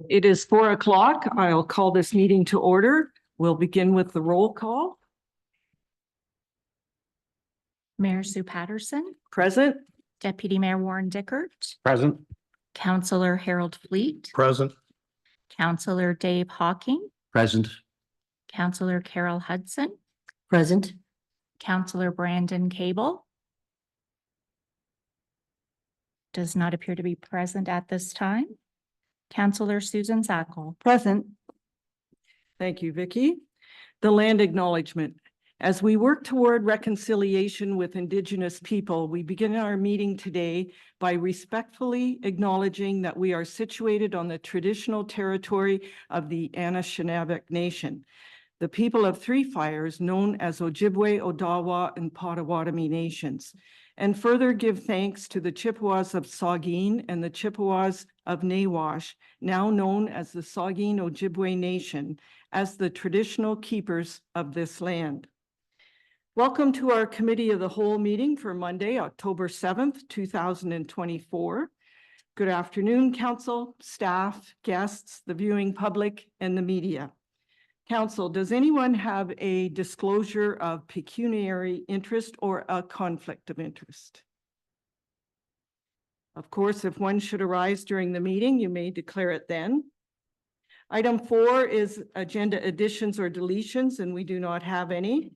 It is 4 o'clock. I'll call this meeting to order. We'll begin with the roll call. Mayor Sue Patterson, Present. Deputy Mayor Warren Dickert, Present. Councillor Harold Fleet, Present. Councillor Dave Hawking, Present. Councillor Carol Hudson, Present. Councillor Brandon Cable. Does not appear to be present at this time. Councillor Susan Zackel. Present. Thank you, Vicky. The land acknowledgement. As we work toward reconciliation with Indigenous people, we begin our meeting today by respectfully acknowledging that we are situated on the traditional territory of the Anishinaabe Nation, the people of Three Fires known as Ojibwe, Odawa, and Potawatomi nations, and further give thanks to the Chippewas of Saugeen and the Chippewas of Nawash, now known as the Saugeen Ojibwe Nation, as the traditional keepers of this land. Welcome to our Committee of the Whole meeting for Monday, October 7th, 2024. Good afternoon, Council, staff, guests, the viewing public, and the media. Council, does anyone have a disclosure of pecuniary interest or a conflict of interest? Of course, if one should arise during the meeting, you may declare it then. Item 4 is agenda additions or deletions, and we do not have any.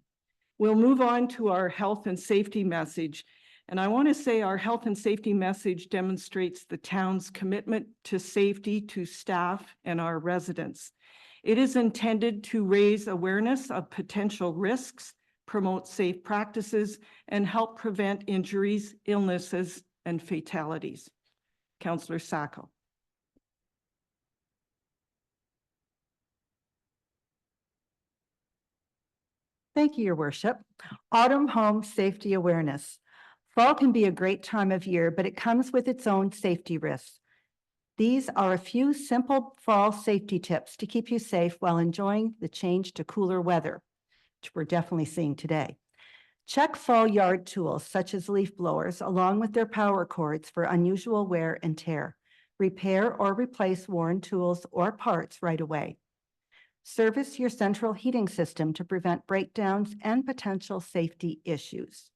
We'll move on to our health and safety message. And I want to say our health and safety message demonstrates the town's commitment to safety to staff and our residents. It is intended to raise awareness of potential risks, promote safe practices, and help prevent injuries, illnesses, and fatalities. Councillor Sacco. Thank you, Your Worship. Autumn Home Safety Awareness. Fall can be a great time of year, but it comes with its own safety risks. These are a few simple fall safety tips to keep you safe while enjoying the change to cooler weather, which we're definitely seeing today. Check fall yard tools such as leaf blowers along with their power cords for unusual wear and tear. Repair or replace worn tools or parts right away. Service your central heating system to prevent breakdowns and potential safety issues.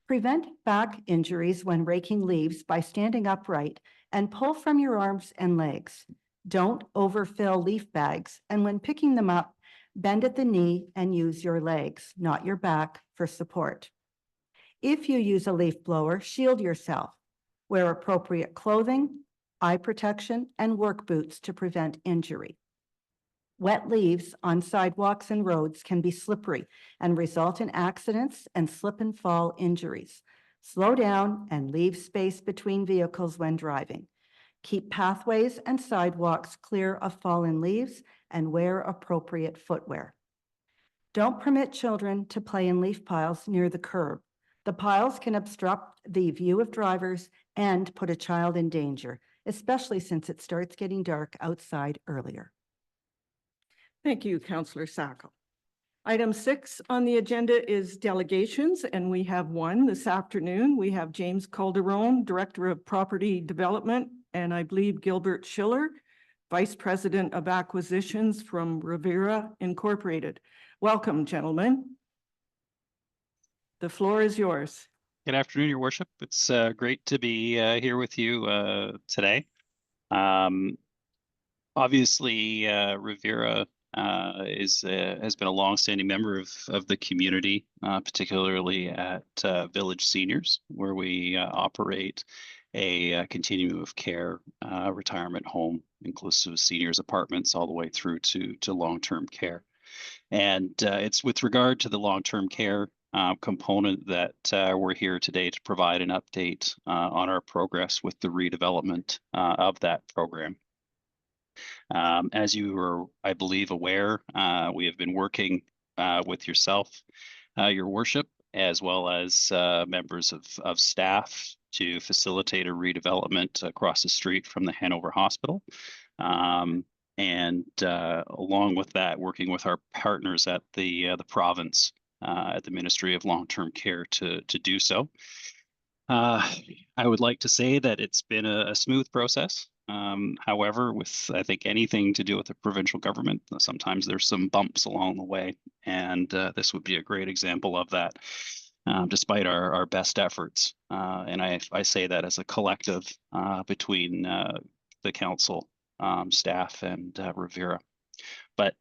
Prevent back injuries when raking leaves by standing upright and pull from your arms and legs. Don't overfill leaf bags, and when picking them up, bend at the knee and use your legs, not your back, for support. If you use a leaf blower, shield yourself. Wear appropriate clothing, eye protection, and work boots to prevent injury. Wet leaves on sidewalks and roads can be slippery and result in accidents and slip and fall injuries. Slow down and leave space between vehicles when driving. Keep pathways and sidewalks clear of fallen leaves and wear appropriate footwear. Don't permit children to play in leaf piles near the curb. The piles can obstruct the view of drivers and put a child in danger, especially since it starts getting dark outside earlier. Thank you, Councillor Sacco. Item 6 on the agenda is delegations, and we have one this afternoon. We have James Calderon, Director of Property Development, and I believe Gilbert Schiller, Vice President of Acquisitions from Rivera Incorporated. Welcome, gentlemen. The floor is yours. Good afternoon, Your Worship. It's great to be here with you today. Obviously, Rivera has been a longstanding member of the community, particularly at Village Seniors, where we operate a continuum of care retirement home, inclusive of seniors apartments, all the way through to long-term care. And it's with regard to the long-term care component that we're here today to provide an update on our progress with the redevelopment of that program. As you are, I believe, aware, we have been working with yourself, Your Worship, as well as members of staff to facilitate a redevelopment across the street from the Hanover Hospital. And along with that, working with our partners at the province, at the Ministry of Long-Term Care to do so. I would like to say that it's been a smooth process. However, with I think anything to do with the provincial government, sometimes there's some bumps along the way, and this would be a great example of that. Despite our best efforts, and I say that as a collective between the council, staff, and Revera. But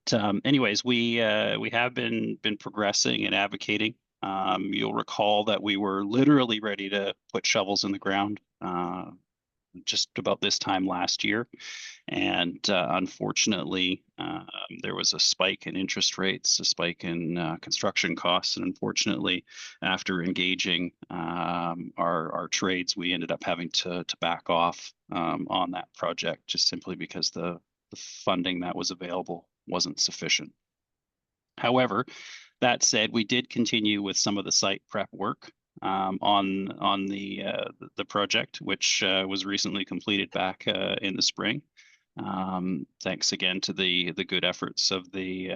anyways, we have been progressing and advocating. You'll recall that we were literally ready to put shovels in the ground just about this time last year. And unfortunately, there was a spike in interest rates, a spike in construction costs. And unfortunately, after engaging our trades, we ended up having to back off on that project just simply because the funding that was available wasn't sufficient. However, that said, we did continue with some of the site prep work on the project, which was recently completed back in the spring. Thanks again to the good efforts of the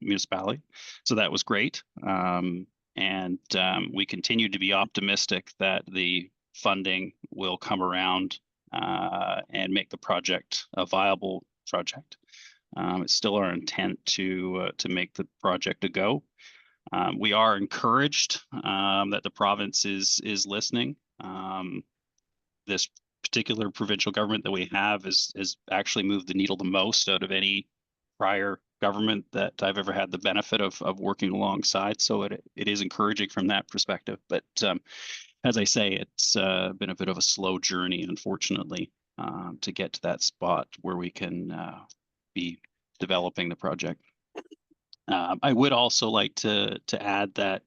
municipality. So that was great, and we continue to be optimistic that the funding will come around and make the project a viable project. It's still our intent to make the project a go. We are encouraged that the province is listening. This particular provincial government that we have has actually moved the needle the most out of any prior government that I've ever had the benefit of working alongside. So it is encouraging from that perspective. But as I say, it's been a bit of a slow journey, unfortunately, to get to that spot where we can be developing the project. I would also like to add that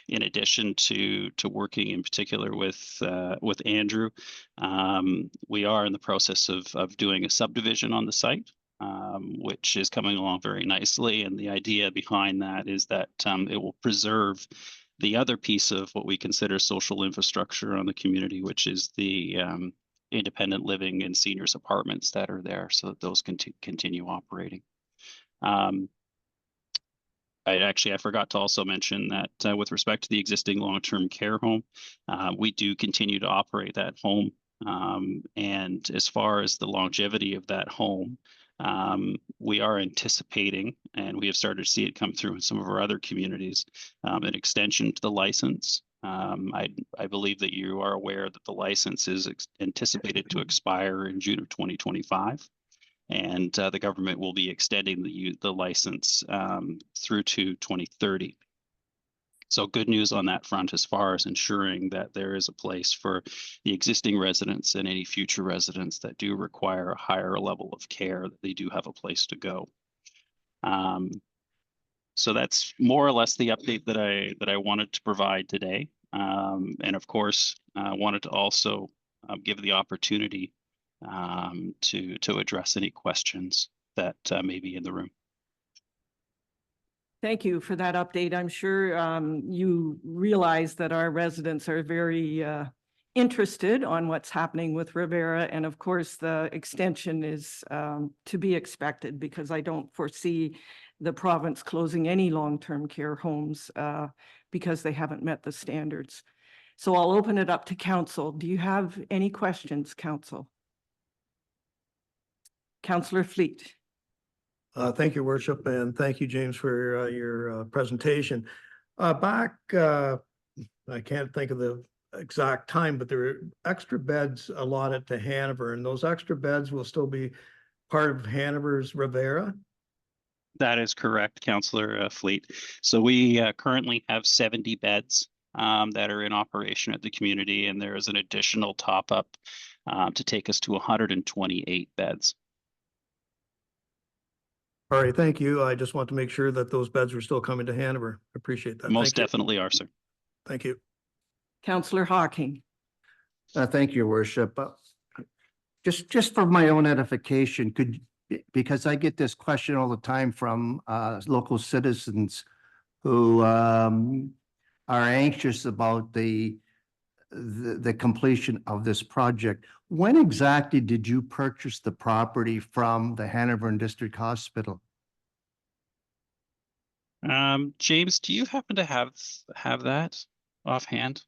in addition to working in particular with Andrew, we are in the process of doing a subdivision on the site, which is coming along very nicely. And the idea behind that is that it will preserve the other piece of what we consider social infrastructure on the community, which is the independent living and seniors apartments that are there, so that those can continue operating. I forgot to also mention that with respect to the existing long-term care home, we do continue to operate that home. And as far as the longevity of that home, we are anticipating, and we have started to see it come through in some of our other communities, an extension to the license. I believe that you are aware that the license is anticipated to expire in June of 2025. And the government will be extending the license through to 2030. So good news on that front as far as ensuring that there is a place for the existing residents and any future residents that do require a higher level of care, that they do have a place to go. So that's more or less the update that I wanted to provide today. And of course, I wanted to also give the opportunity to address any questions that may be in the room. Thank you for that update. I'm sure you realize that our residents are very interested on what's happening with Revera. And of course, the extension is to be expected, because I don't foresee the province closing any long-term care homes because they haven't met the standards. So I'll open it up to council. Do you have any questions, council? Councillor Fleet. Thank you, Worship, and thank you, James, for your presentation. Back, I can't think of the exact time, but there were extra beds allotted to Hanover, and those extra beds will still be part of Hanover's Revera? That is correct, Councillor Fleet. So we currently have 70 beds that are in operation at the community, and there is an additional top-up to take us to 128 beds. All right, thank you. I just want to make sure that those beds are still coming to Hanover. Appreciate that. Most definitely are, sir. Thank you. Councillor Hawking. Thank you, Worship. Just for my own edification, because I get this question all the time from local citizens who are anxious about the completion of this project. When exactly did you purchase the property from the Hanover District Hospital? James, do you happen to have that offhand?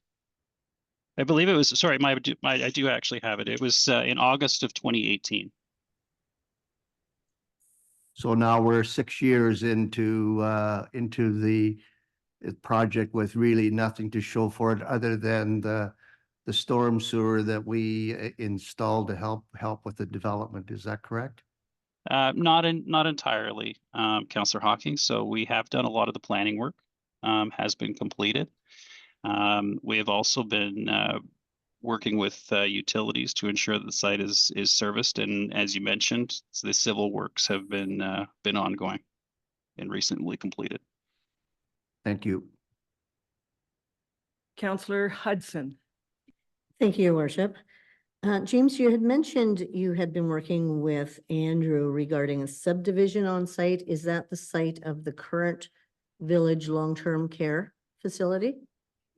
I believe it was, sorry, I do actually have it. It was in August of 2018. So now we're 6 years into the project with really nothing to show for it other than the storm sewer that we installed to help with the development. Is that correct? Not entirely, Councillor Hawkins. So we have done a lot of the planning work, has been completed. We have also been working with utilities to ensure that the site is serviced. And as you mentioned, the civil works have been ongoing and recently completed. Thank you. Councillor Hudson. Thank you, Your Worship. James, you had mentioned you had been working with Andrew regarding a subdivision on site. Is that the site of the current village long-term care facility?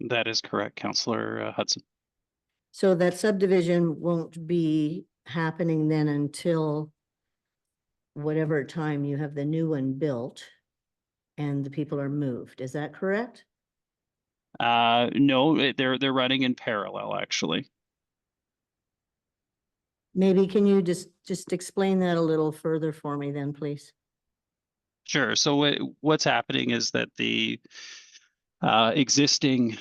That is correct, Councillor Hudson. So that subdivision won't be happening then until whatever time you have the new one built and the people are moved. Is that correct? No, they're running in parallel, actually. Maybe can you just explain that a little further for me then, please? Sure. So what's happening is that the existing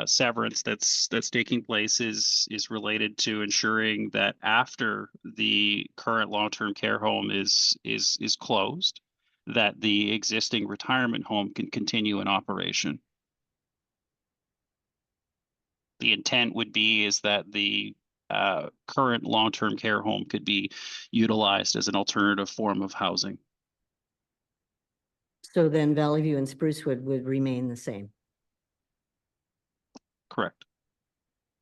severance that's taking place is related to ensuring that after the current long-term care home is closed, that the existing retirement home can continue in operation. The intent would be is that the current long-term care home could be utilized as an alternative form of housing. So then Valley View and Sprucewood would remain the same. Correct.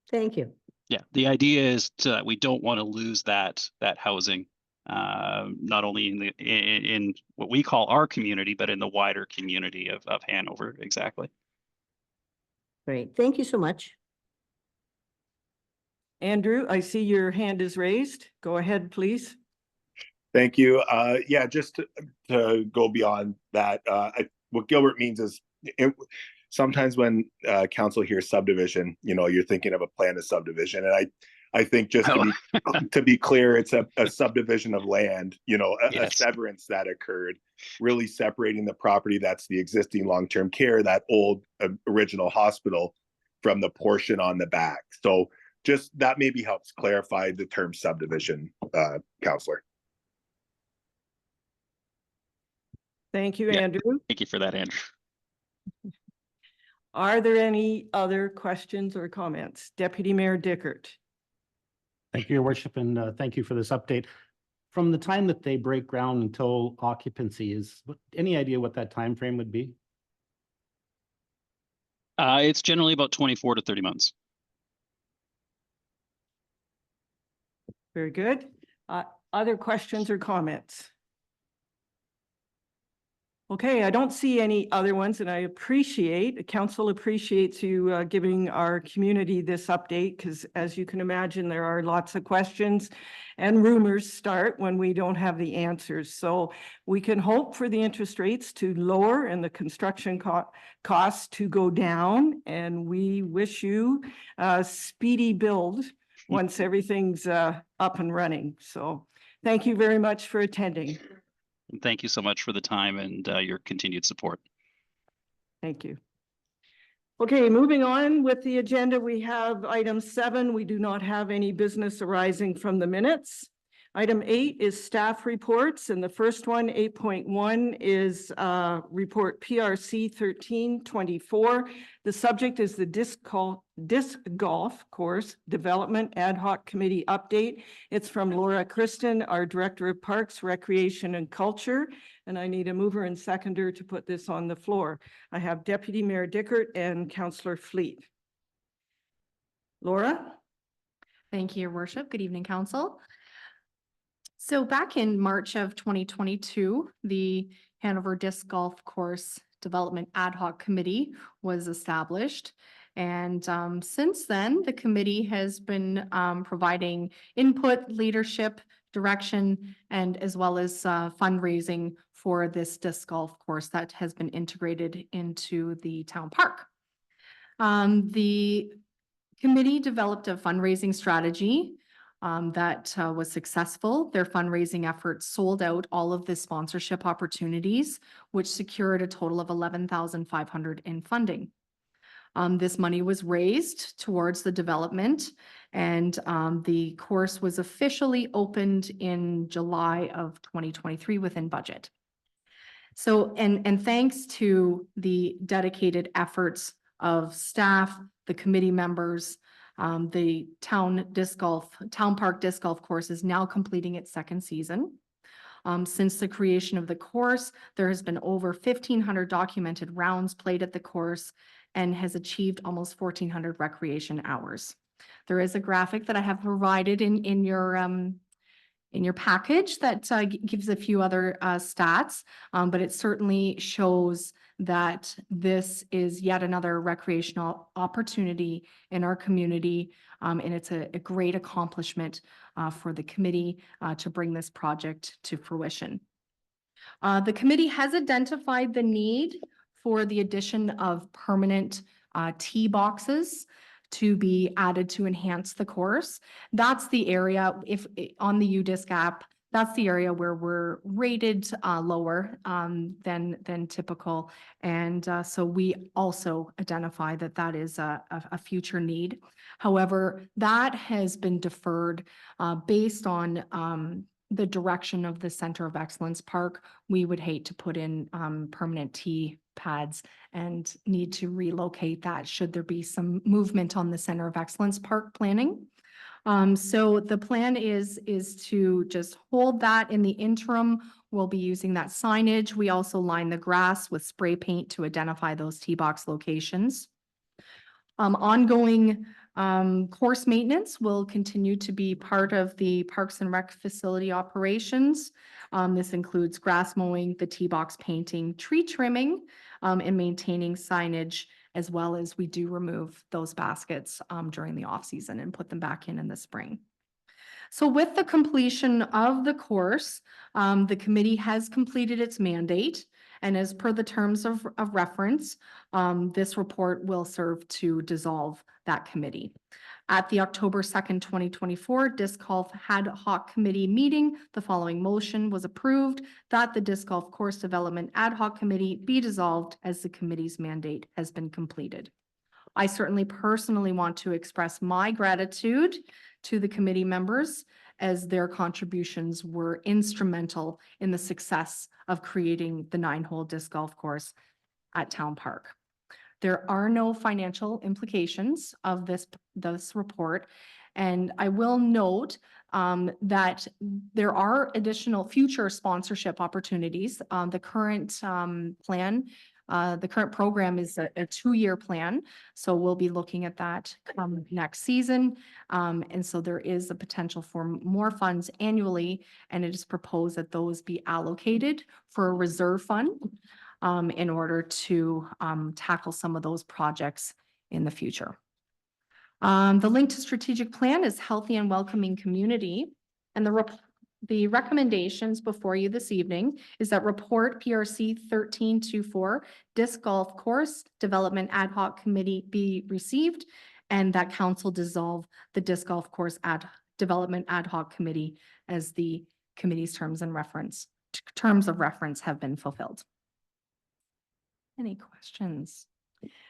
Thank you. Yeah, the idea is that we don't want to lose that housing, not only in what we call our community, but in the wider community of Hanover. Exactly. Great. Thank you so much. Andrew, I see your hand is raised. Go ahead, please. Thank you. Yeah, just to go beyond that, what Gilbert means is sometimes when council hears subdivision, you're thinking of a plan of subdivision. And I think just to be clear, it's a subdivision of land, a severance that occurred, really separating the property that's the existing long-term care, that old original hospital, from the portion on the back. So just that maybe helps clarify the term subdivision, Councillor. Thank you, Yeah. Andrew. Thank you for that, Andrew. Are there any other questions or comments? Deputy Mayor Dickert. Thank you, Your Worship, and thank you for this update. From the time that they break ground until occupancy, any idea what that time frame would be? It's generally about 24 to 30 months. Very good. Other questions or comments? Okay, I don't see any other ones, and the council appreciates you giving our community this update, because as you can imagine, there are lots of questions and rumors start when we don't have the answers. So we can hope for the interest rates to lower and the construction costs to go down, and we wish you a speedy build once everything's up and running. So thank you very much for attending. And thank you so much for the time and your continued support. Thank you. Okay, moving on with the agenda, we have item 7. We do not have any business arising from the minutes. Item 8 is staff reports, and the first one, 8.1, is report PRC 1324. The subject is the disc golf course development ad hoc committee update. It's from Laura Kristen, our Director of Parks, Recreation and Culture, and I need a mover and seconder to put this on the floor. I have Deputy Mayor Dickert and Councillor Fleet. Laura? Thank you, Your Worship. Good evening, Council. So back in March of 2022, the Hanover Disc Golf Course Development Ad Hoc Committee was established. And since then, the committee has been providing input, leadership, direction, and as well as fundraising for this disc golf course that has been integrated into the town park. The Committee developed a fundraising strategy that was successful. Their fundraising efforts sold out all of the sponsorship opportunities, which secured a total of $11,500 in funding. This money was raised towards the development, and the course was officially opened in July of 2023 within budget. So, and thanks to the dedicated efforts of staff, the committee members, the Town Park Disc Golf Course is now completing its second season. Since the creation of the course, there has been over 1,500 documented rounds played at the course and has achieved almost 1,400 recreation hours. There is a graphic that I have provided in your package that gives a few other stats, but it certainly shows that this is yet another recreational opportunity in our community, and it's a great accomplishment for the committee to bring this project to fruition. The committee has identified the need for the addition of permanent tee boxes to be added to enhance the course. That's the area, if on the UDisc app, that's the area where we're rated lower than typical. And so we also identify that that is a future need. However, that has been deferred based on the direction of the Center of Excellence Park. We would hate to put in permanent tee pads and need to relocate that should there be some movement on the Center of Excellence Park planning. So the plan is to just hold that in the interim. We'll be using that signage. We also line the grass with spray paint to identify those tee box locations. Ongoing course maintenance will continue to be part of the Parks and Rec facility operations. This includes grass mowing, the tee box painting, tree trimming, and maintaining signage, as well as we do remove those baskets during the off season and put them back in the spring. So with the completion of the course, the committee has completed its mandate. And as per the terms of reference, this report will serve to dissolve that committee. At the October 2nd, 2024 Disc Golf Ad Hoc Committee meeting, the following motion was approved that the Disc Golf Course Development Ad Hoc Committee be dissolved as the committee's mandate has been completed. I certainly personally want to express my gratitude to the committee members as their contributions were instrumental in the success of creating the 9-hole disc golf course at Town Park. There are no financial implications of this report. And I will note that there are additional future sponsorship opportunities. The current plan, the current program is a 2-year plan. So we'll be looking at that next season. And so there is a potential for more funds annually, and it is proposed that those be allocated for a reserve fund in order to tackle some of those projects in the future. The link to strategic plan is healthy and welcoming community. And the recommendations before you this evening is that report PRC 1324 Disc Golf Course Development Ad Hoc Committee be received, and that council dissolve the Disc Golf Course Development Ad Hoc Committee as the committee's terms of reference have been fulfilled. Any questions?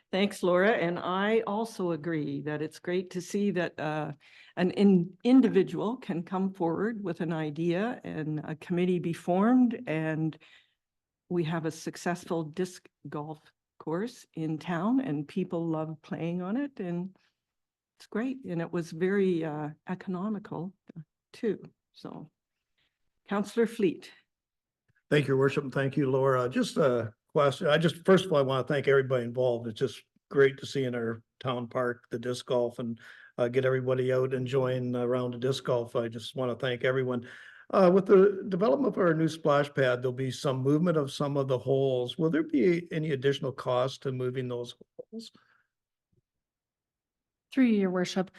Thanks, Laura. And I also agree that it's great to see that an individual can come forward with an idea and a committee be formed, and we have a successful disc golf course in town and people love playing on it, and it's great. And it was very economical too. So Councillor Fleet. Thank you, Your Worship, and thank you, Laura. Just a question. First of all, I want to thank everybody involved. It's just great to see in our town park the disc golf and get everybody out enjoying a round of disc golf. I just want to thank everyone. With the development of our new splash pad, there'll be some movement of some of the holes. Will there be any additional cost to moving those holes? Through you, Your Worship.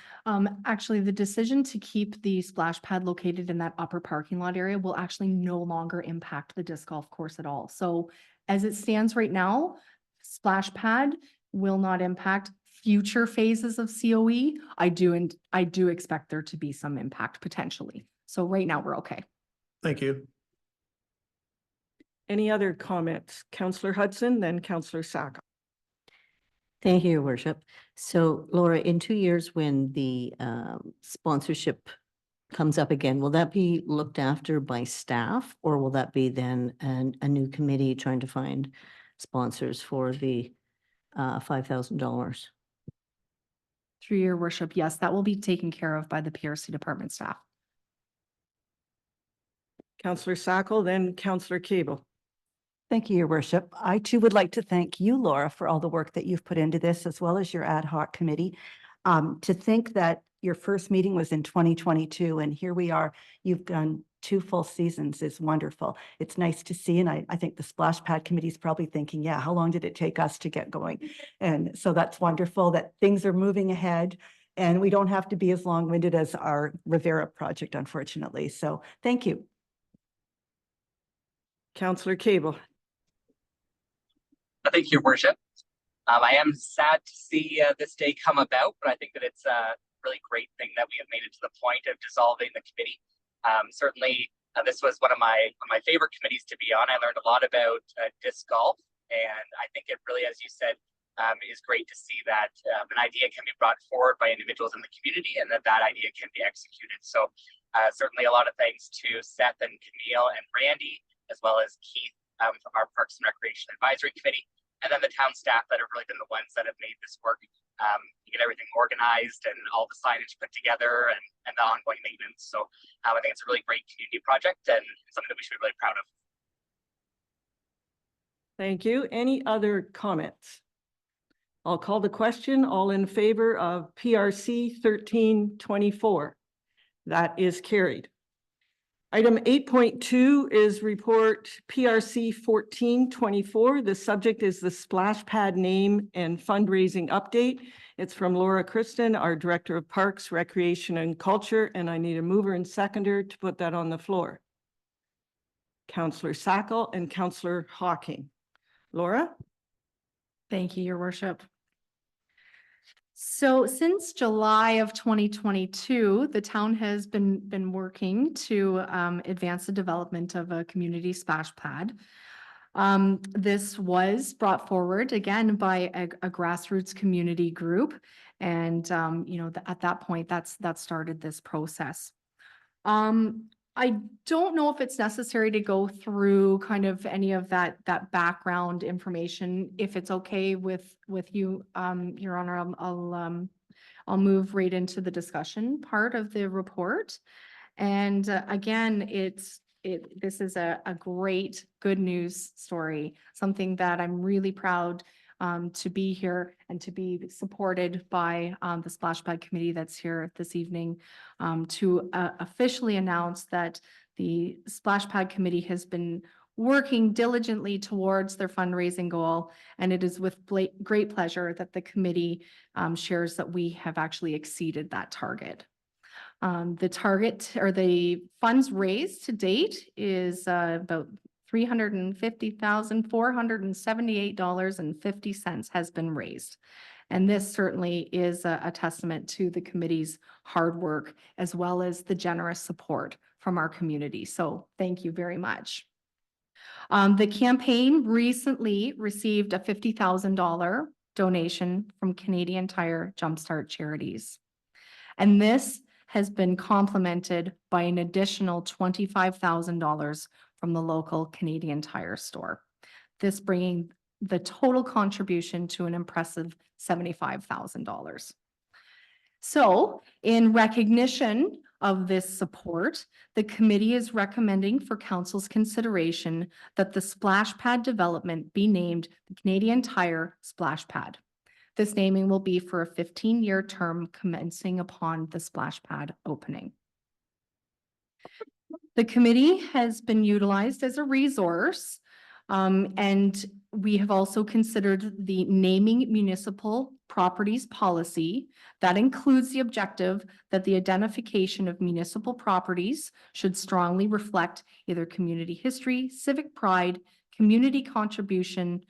Actually, the decision to keep the splash pad located in that upper parking lot area will actually no longer impact the disc golf course at all. So as it stands right now, splash pad will not impact. future phases of COE, I do expect there to be some impact potentially. So right now we're okay. Thank you. Any other comments? Councillor Hudson, then Councillor Sacco. Thank you, Your Worship. So Laura, in 2 years, when the sponsorship comes up again, will that be looked after by staff, or will that be then a new committee trying to find sponsors for the $5,000? Through your worship, yes, that will be taken care of by the PRC department staff. Councillor Sacco, then Councillor Cable. Thank you, Your Worship. I too would like to thank you, Laura, for all the work that you've put into this, as well as your ad hoc committee. To think that your first meeting was in 2022, and here we are, you've done 2 full seasons is wonderful. It's nice to see, and I think the Splash Pad Committee is probably thinking, yeah, how long did it take us to get going? And so that's wonderful that things are moving ahead, and we don't have to be as long-winded as our Rivera project, unfortunately. So thank you. Councillor Cable. Thank you, Your Worship. I am sad to see this day come about, but I think that it's a really great thing that we have made it to the point of dissolving the committee. Certainly, this was one of my favorite committees to be on. I learned a lot about disc golf, and I think it really, as you said, is great to see that an idea can be brought forward by individuals in the community, and that idea can be executed. So certainly a lot of thanks to Seth and Camille and Randy, as well as Keith from our Parks and Recreation Advisory Committee, and then the town staff that have really been the ones that have made this work, to get everything organized and all the signage put together and the ongoing maintenance. So I think it's a really great community project and something that we should be really proud of. Thank you. Any other comments? I'll call the question. All in favor of PRC 1324? That is carried. Item 8.2 is report PRC 1424. The subject is the Splash Pad name and fundraising update. It's from Laura Kristen, our Director of Parks, Recreation and Culture, and I need a mover and seconder to put that on the floor. Councillor Sacco and Councillor Hawking. Laura? Thank you, Your Worship. So since July of 2022, the town has been working to advance the development of a community splash pad. This was brought forward again by a grassroots community group, and at that point, that started this process. I don't know if it's necessary to go through kind of any of that background information. If it's okay with you, Your Honor, I'll move right into the discussion part of the report. And again, this is a great good news story, something that I'm really proud to be here and to be supported by the Splash Pad Committee that's here this evening to officially announce that the Splash Pad Committee has been working diligently towards their fundraising goal, and it is with great pleasure that the committee shares that we have actually exceeded that target. The target or the funds raised to date is about $350,478.50 has been raised. And this certainly is a testament to the committee's hard work as well as the generous support from our community. So thank you very much. The campaign recently received a $50,000 donation from Canadian Tire Jumpstart Charities. And this has been complemented by an additional $25,000 from the local Canadian Tire store. This bringing the total contribution to an impressive $75,000. So in recognition of this support, the committee is recommending for council's consideration that the splash pad development be named the Canadian Tire Splash Pad. This naming will be for a 15-year term commencing upon the splash pad opening. The committee has been utilized as a resource, and we have also considered the naming municipal properties policy that includes the objective that the identification of municipal properties should strongly reflect either community history, civic pride, community contribution,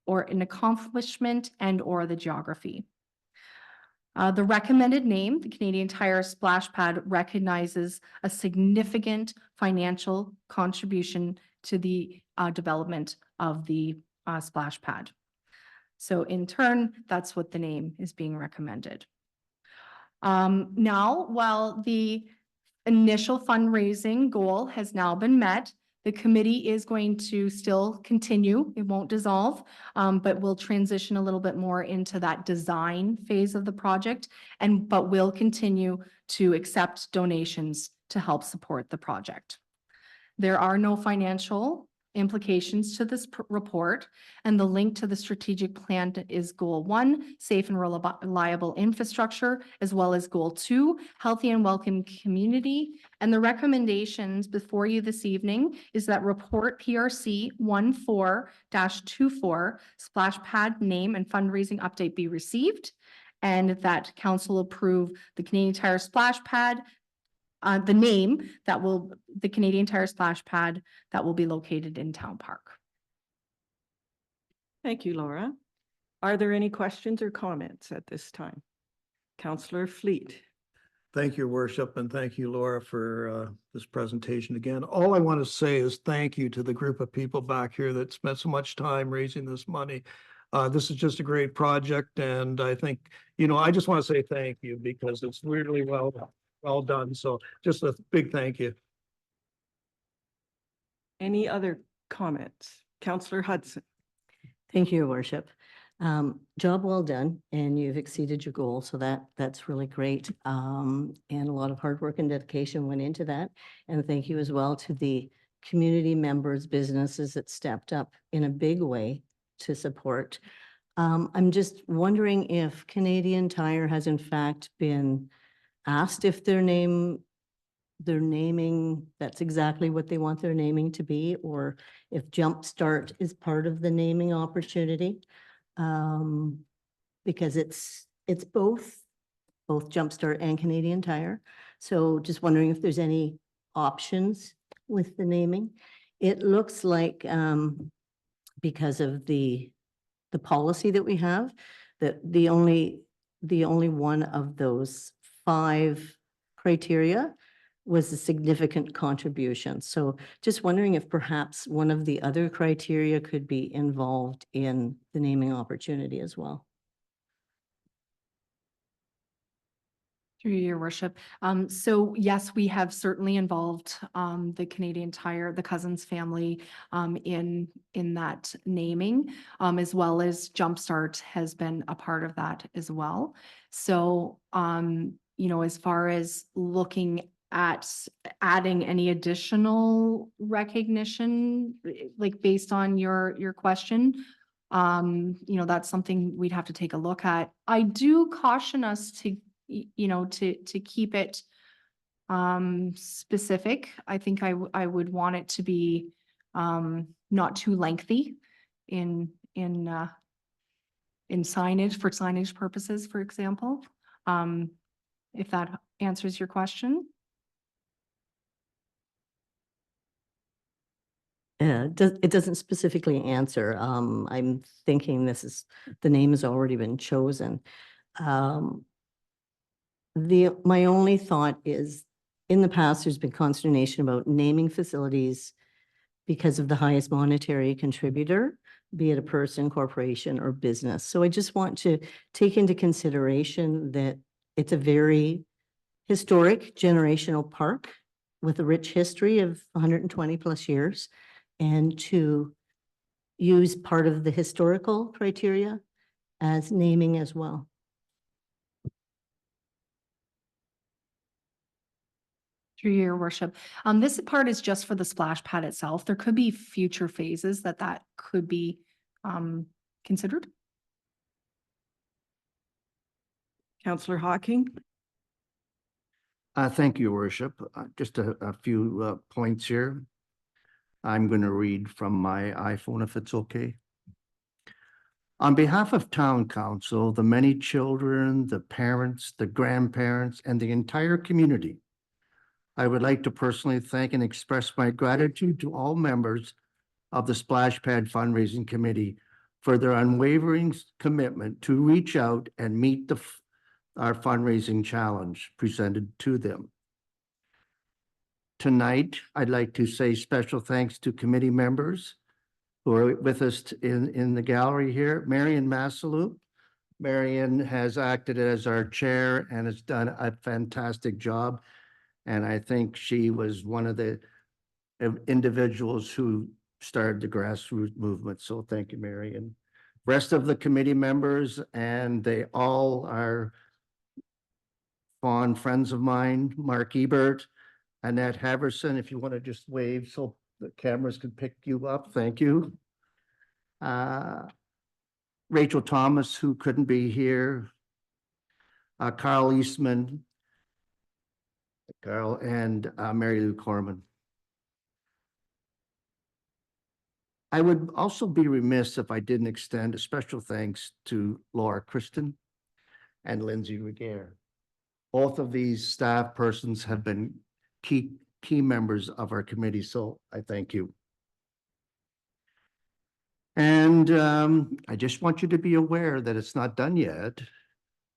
or an accomplishment and or the geography. The recommended name, the Canadian Tire Splash Pad, recognizes a significant financial contribution to the development of the splash pad. So in turn, that's what the name is being recommended. Now, while the initial fundraising goal has now been met, the committee is going to still continue. It won't dissolve, but we'll transition a little bit more into that design phase of the project, but will continue to accept donations to help support the project. There are no financial implications to this report, and the link to the strategic plan is goal 1, safe and reliable infrastructure, as well as goal 2, healthy and welcome community. And the recommendations before you this evening is that report PRC 14-24 splash pad name and fundraising update be received, and that council approve the Canadian Tire Splash Pad, the name that will, the Canadian Tire Splash Pad that will be located in Town Park. Thank you, Laura. Are there any questions or comments at this time? Councillor Fleet. Thank you, Worship, and thank you, Laura, for this presentation again. All I want to say is thank you to the group of people back here that spent so much time raising this money. This is just a great project, and I think, you know, I just want to say thank you because it's really well done. So just a big thank you. Any other comments? Councillor Hudson. Thank you, Your Worship. Job well done, and you've exceeded your goal, so that's really great. And a lot of hard work and dedication went into that. And thank you as well to the community members, businesses that stepped up in a big way to support. I'm just wondering if Canadian Tire has in fact been asked if their naming, that's exactly what they want their naming to be, or if Jumpstart is part of the naming opportunity. Because it's both Jumpstart and Canadian Tire. So just wondering if there's any options with the naming. It looks like because of the policy that we have, that the only one of those 5 criteria was a significant contribution. So just wondering if perhaps one of the other criteria could be involved in the naming opportunity as well. Through your worship. So yes, we have certainly involved the Canadian Tire, the Cousins family in that naming, as well as Jumpstart has been a part of that as well. So, you know, as far as looking at adding any additional recognition, like based on your question, you know, that's something we'd have to take a look at. I do caution us to, you know, to keep it specific. I think I would want it to be not too lengthy in signage, for signage purposes, for example. If that answers your question. It doesn't specifically answer. I'm thinking the name has already been chosen. My only thought is, in the past, there's been consternation about naming facilities because of the highest monetary contributor, be it a person, corporation, or business. So I just want to take into consideration that it's a very historic generational park with a rich history of 120 plus years, and to use part of the historical criteria as naming as well. Through your worship. This part is just for the splash pad itself. There could be future phases that could be considered. Councillor Hawking. Thank you, Your Worship. Just a few points here. I'm going to read from my iPhone if it's okay. On behalf of Town Council, the many children, the parents, the grandparents, and the entire community, I would like to personally thank and express my gratitude to all members of the Splash Pad Fundraising Committee for their unwavering commitment to reach out and meet the our fundraising challenge presented to them. Tonight, I'd like to say special thanks to committee members who are with us in the gallery here. Marion Masaloup. Marion has acted as our chair and has done a fantastic job. And I think she was one of the individuals who started the grassroots movement. So thank you, Marion. Rest of the committee members, and they all are fond friends of mine, Mark Ebert, Annette Haverson, if you want to just wave so the cameras can pick you up, thank you. Rachel Thomas, who couldn't be here. Carl Eastman, Carl, and Mary Lou Corman. I would also be remiss if I didn't extend a special thanks to Laura Kristen and Lindsay Regier. Both of these staff persons have been key members of our committee, so I thank you. And I just want you to be aware that it's not done yet,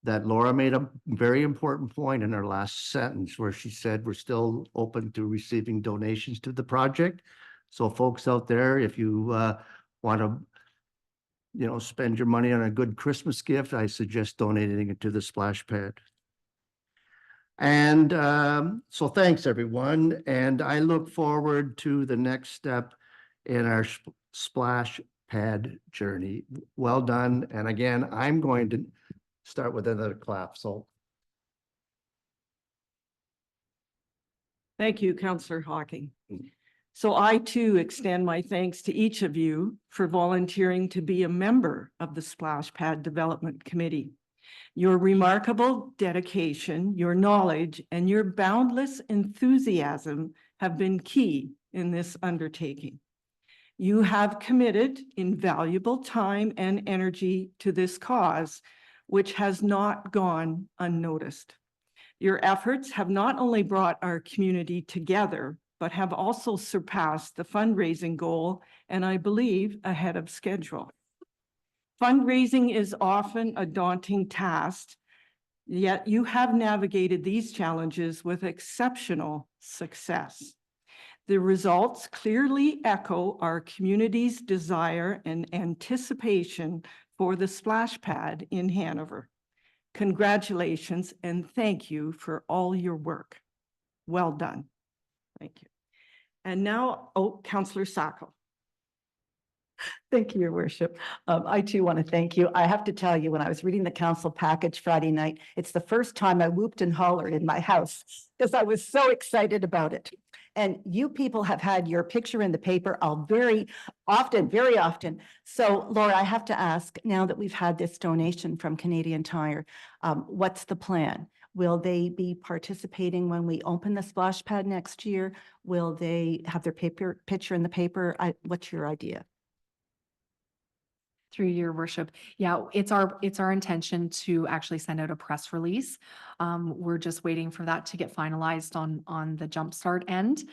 that Laura made a very important point in her last sentence where she said we're still open to receiving donations to the project. So folks out there, if you want to, spend your money on a good Christmas gift, I suggest donating it to the splash pad. And so thanks, everyone. And I look forward to the next step in our splash pad journey. Well done. And again, I'm going to start with another clap. So Thank you, Councillor Hocking. So I too extend my thanks to each of you for volunteering to be a member of the Splash Pad Development Committee. Your remarkable dedication, your knowledge, and your boundless enthusiasm have been key in this undertaking. You have committed invaluable time and energy to this cause, which has not gone unnoticed. Your efforts have not only brought our community together, but have also surpassed the fundraising goal, and I believe ahead of schedule. Fundraising is often a daunting task, yet you have navigated these challenges with exceptional success. The results clearly echo our community's desire and anticipation for the splash pad in Hanover. Congratulations and thank you for all your work. Well done. Thank you. And now, Councillor Sacco. Thank you, Your Worship. I too want to thank you. I have to tell you, when I was reading the council package Friday night, it's the first time I whooped and hollered in my house because I was so excited about it. And you people have had your picture in the paper very often. So Laura, I have to ask, now that we've had this donation from Canadian Tire, what's the plan? Will they be participating when we open the splash pad next year? Will they have their picture in the paper? What's your idea? Through your worship. Yeah, it's our intention to actually send out a press release. We're just waiting for that to get finalized on the Jumpstart end.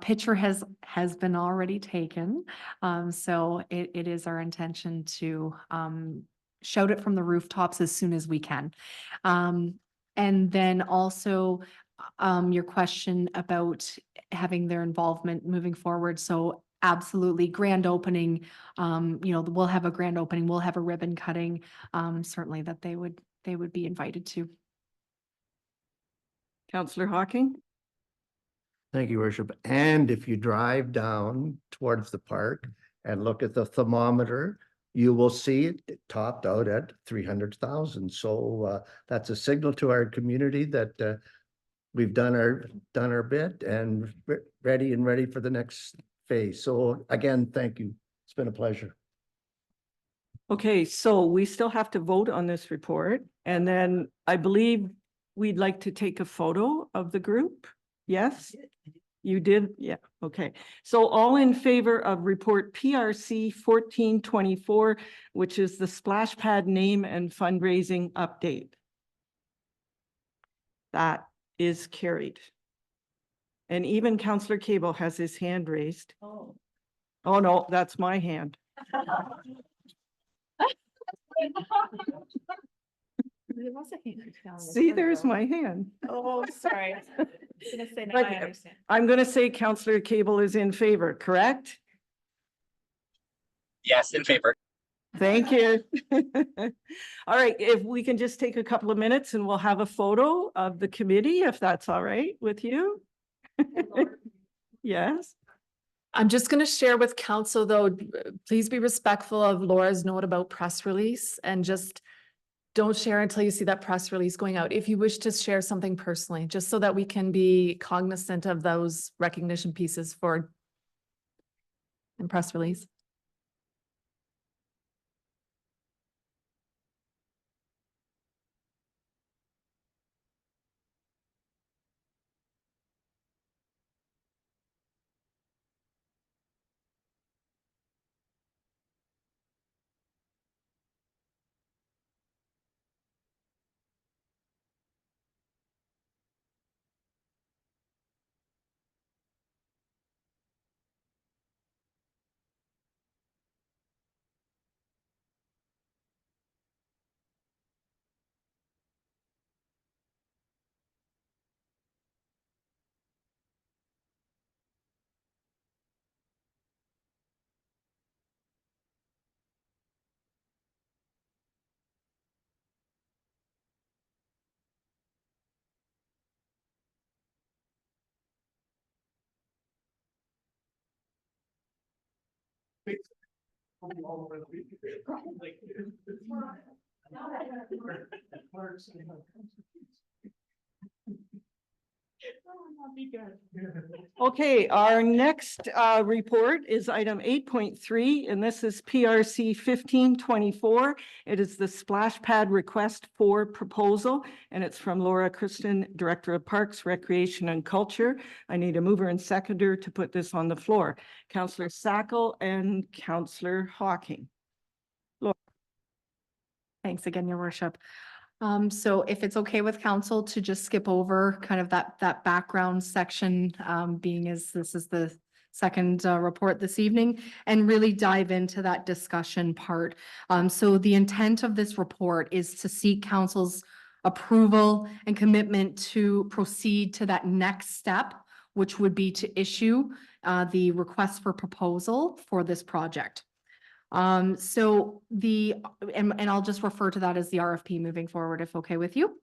Picture has been already taken. So it is our intention to shout it from the rooftops as soon as we can. And then also your question about having their involvement moving forward. So absolutely, grand opening, we'll have a grand opening, we'll have a ribbon cutting, certainly that they would be invited to. Councillor Hocking? thank you, Worship. And if you drive down towards the park and look at the thermometer, you will see it topped out at 300,000. So that's a signal to our community that we've done our bit and ready for the next phase. So again, thank you. It's been a pleasure. Okay, so we still have to vote on this report. And then I believe we'd like to take a photo of the group. Yes? You did? Yeah, okay. So all in favor of report PRC 1424, which is the splash pad name and fundraising update. That is carried. And even Councillor Cable has his hand raised. Oh no, that's my hand. There was a hand down there. See, there's my hand. Oh, sorry. But I'm going to say Councillor Cable is in favor, correct? Yes, in favor. Thank you. All right, if we can just take a couple of minutes and we'll have a photo of the committee, if that's all right with you. Yes. I'm just going to share with council, though, please be respectful of Laura's note about press release and just don't share until you see that press release going out. If you wish to share something personally, just so that we can be cognizant of those recognition pieces for and press release. Okay, our next report is item 8.3, and this is PRC 1524. It is the splash pad request for proposal, and it's from Laura Kristen, Director of Parks, Recreation and Culture. I need a mover and seconder to put this on the floor. Councillor Sackle and Councillor Hawking. Thanks again, Your Worship. So if it's okay with council to just skip over kind of that background section, being as this is the second report this evening, and really dive into that discussion part. So the intent of this report is to seek council's approval and commitment to proceed to that next step, which would be to issue the request for proposal for this project. So and I'll just refer to that as the RFP moving forward, if okay with you.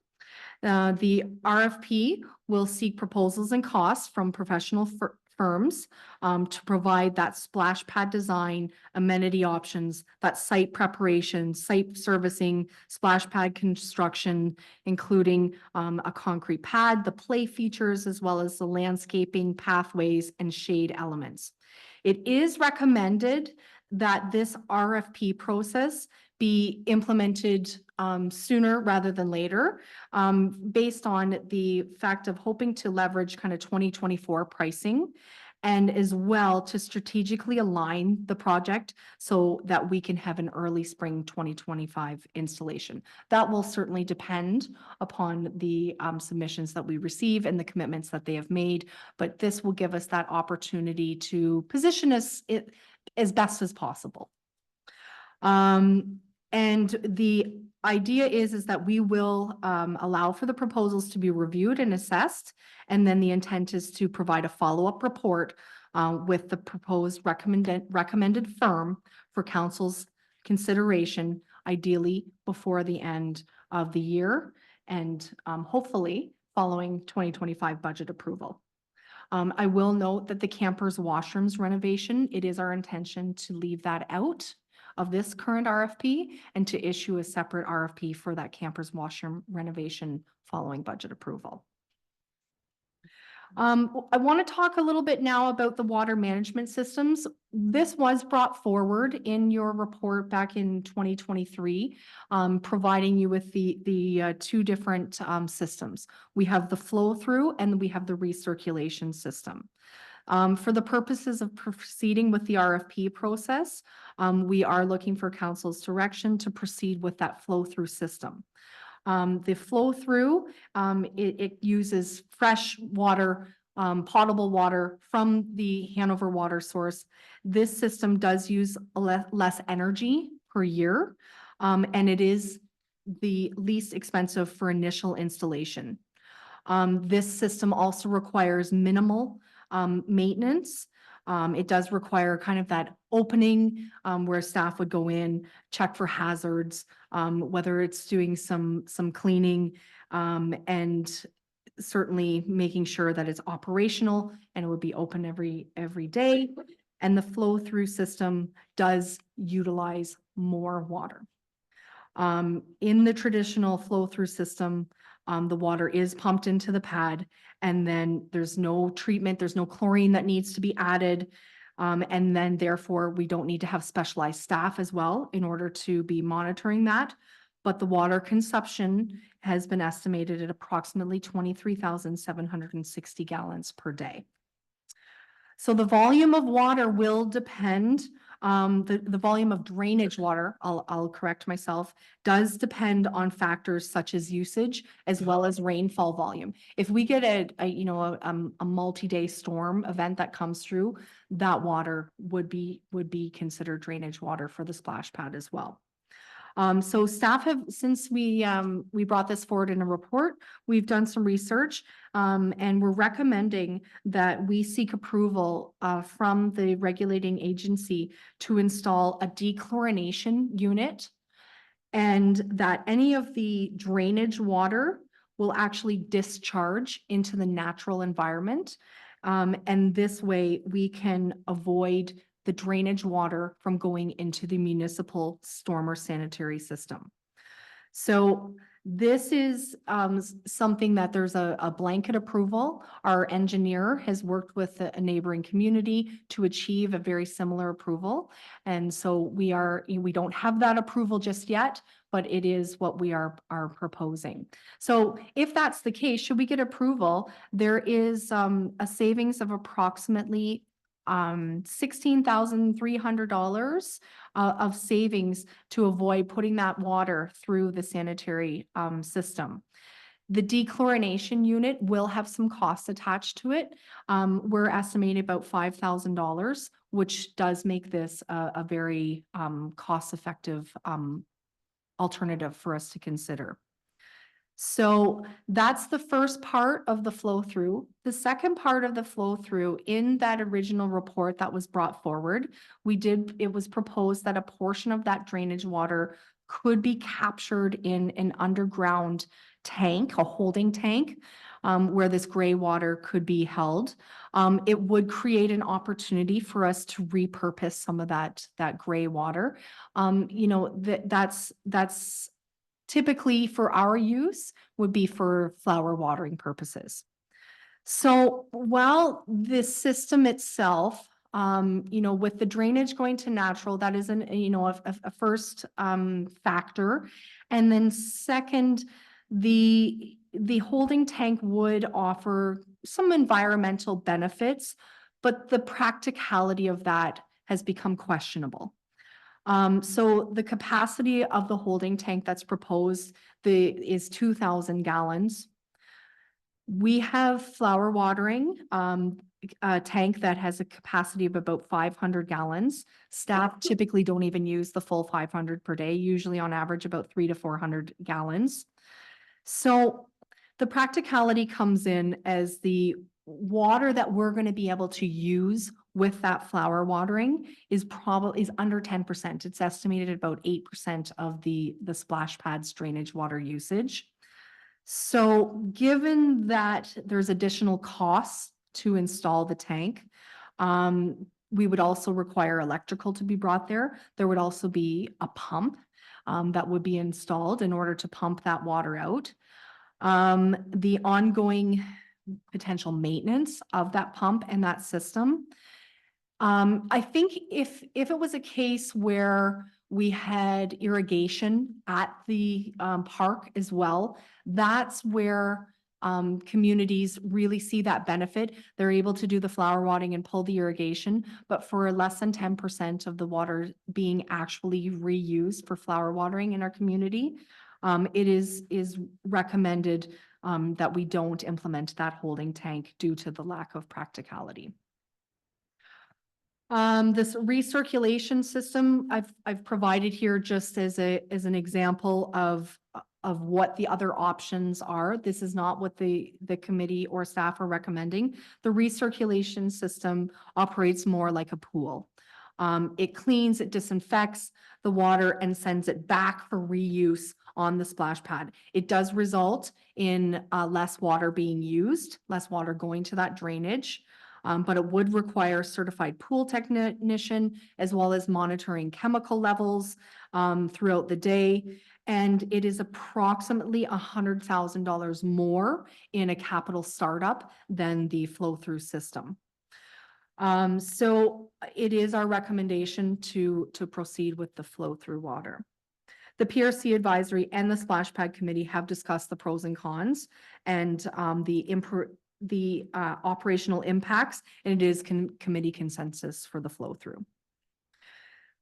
The RFP will seek proposals and costs from professional firms to provide that splash pad design, amenity options, that site preparation, site servicing, splash pad construction, including a concrete pad, the play features, as well as the landscaping, pathways, and shade elements. It is recommended that this RFP process be implemented sooner rather than later, based on the fact of hoping to leverage kind of 2024 pricing, and as well to strategically align the project so that we can have an early spring 2025 installation. That will certainly depend upon the submissions that we receive and the commitments that they have made, but this will give us that opportunity to position us as best as possible. And the idea is that we will allow for the proposals to be reviewed and assessed, and then the intent is to provide a follow-up report with the proposed recommended firm for council's consideration, ideally before the end of the year, and hopefully following 2025 budget approval. I will note that the campers washrooms renovation, it is our intention to leave that out of this current RFP and to issue a separate RFP for that campers washroom renovation following budget approval. I want to talk a little bit now about the water management systems. This was brought forward in your report back in 2023, providing you with the two different systems. We have the flow through and we have the recirculation system. For the purposes of proceeding with the RFP process, we are looking for council's direction to proceed with that flow through system. The flow through, it uses fresh water, potable water from the Hanover water source. This system does use less energy per year, and it is the least expensive for initial installation. This system also requires minimal maintenance. It does require kind of that opening where staff would go in, check for hazards, whether it's doing some cleaning, and certainly making sure that it's operational and it would be open every day. And the flow through system does utilize more water. In the traditional flow through system, the water is pumped into the pad, and then there's no treatment, there's no chlorine that needs to be added. And then therefore we don't need to have specialized staff as well in order to be monitoring that. But the water consumption has been estimated at approximately 23,760 gallons per day. So the volume of water will depend, the volume of drainage water, I'll correct myself, does depend on factors such as usage as well as rainfall volume. If we get a multi-day storm event that comes through, that water would be considered drainage water for the splash pad as well. So staff have, since we brought this forward in a report, we've done some research, and we're recommending that we seek approval from the regulating agency to install a dechlorination unit, and that any of the drainage water will actually discharge into the natural environment. And this way we can avoid the drainage water from going into the municipal storm or sanitary system. So this is something that there's a blanket approval. Our engineer has worked with a neighboring community to achieve a very similar approval. And so we don't have that approval just yet, but it is what we are proposing. So if that's the case, should we get approval, there is a savings of approximately $16,300 of savings to avoid putting that water through the sanitary system. The dechlorination unit will have some costs attached to it. We're estimating about $5,000, which does make this a very cost-effective alternative for us to consider. So that's the first part of the flow through. The second part of the flow through, in that original report that was brought forward, it was proposed that a portion of that drainage water could be captured in an underground tank, a holding tank, where this gray water could be held. It would create an opportunity for us to repurpose some of that gray water. That's typically for our use would be for flower watering purposes. So while this system itself, with the drainage going to natural, that is a first factor. And then second, the holding tank would offer some environmental benefits, but the practicality of that has become questionable. So the capacity of the holding tank that's proposed is 2,000 gallons. We have flower watering, a tank that has a capacity of about 500 gallons. Staff typically don't even use the full 500 per day, usually on average about 300 to 400 gallons. So the practicality comes in as the water that we're going to be able to use with that flower watering is under 10%. It's estimated at about 8% of the splash pad's drainage water usage. So given that there's additional costs to install the tank, we would also require electrical to be brought there. There would also be a pump that would be installed in order to pump that water out. The ongoing potential maintenance of that pump and that system. I think if it was a case where we had irrigation at the park as well, that's where communities really see that benefit. They're able to do the flower watering and pull the irrigation, but for less than 10% of the water being actually reused for flower watering in our community, it is recommended that we don't implement that holding tank due to the lack of practicality. This recirculation system I've provided here just as an example of what the other options are. This is not what the committee or staff are recommending. The recirculation system operates more like a pool. It cleans, it disinfects the water and sends it back for reuse on the splash pad. It does result in less water being used, less water going to that drainage. But it would require a certified pool technician as well as monitoring chemical levels throughout the day. And it is approximately $100,000 more in a capital startup than the flow-through system. So it is our recommendation to proceed with the flow-through water. The PRC advisory and the splash pad committee have discussed the pros and cons and the operational impacts, and it is committee consensus for the flow through.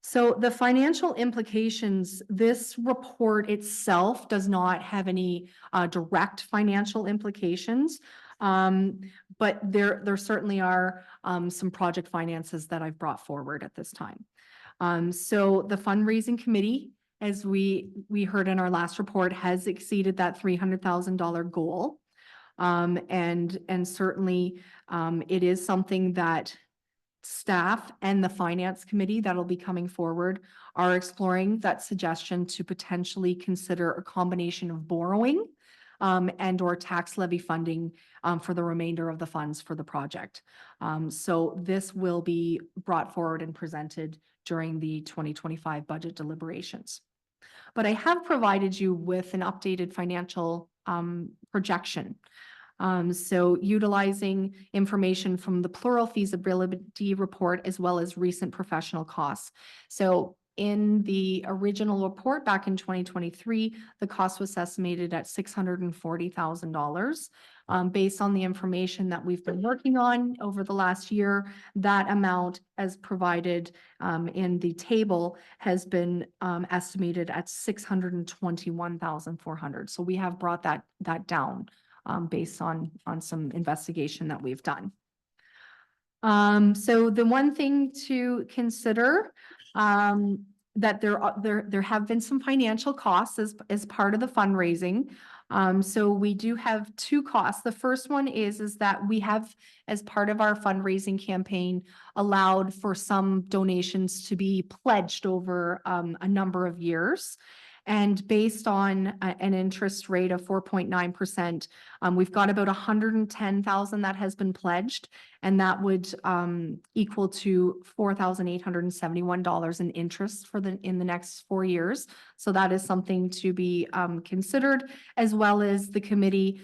So the financial implications, this report itself does not have any direct financial implications, but there certainly are some project finances that I've brought forward at this time. So the fundraising committee, as we heard in our last report, has exceeded that $300,000 goal. And certainly it is something that staff and the finance committee that'll be coming forward are exploring that suggestion to potentially consider a combination of borrowing and or tax levy funding for the remainder of the funds for the project. So this will be brought forward and presented during the 2025 budget deliberations. But I have provided you with an updated financial projection. So utilizing information from the plural feasibility report as well as recent professional costs. So in the original report back in 2023, the cost was estimated at $640,000. Based on the information that we've been working on over the last year, that amount as provided in the table has been estimated at $621,400. So we have brought that down based on some investigation that we've done. So the one thing to consider that there have been some financial costs as part of the fundraising. So we do have two costs. The first one is that we have, as part of our fundraising campaign, allowed for some donations to be pledged over a number of years. And based on an interest rate of 4.9%, we've got about 110,000 that has been pledged, and that would equal to $4,871 in interest in the next 4 years. So that is something to be considered, as well as the committee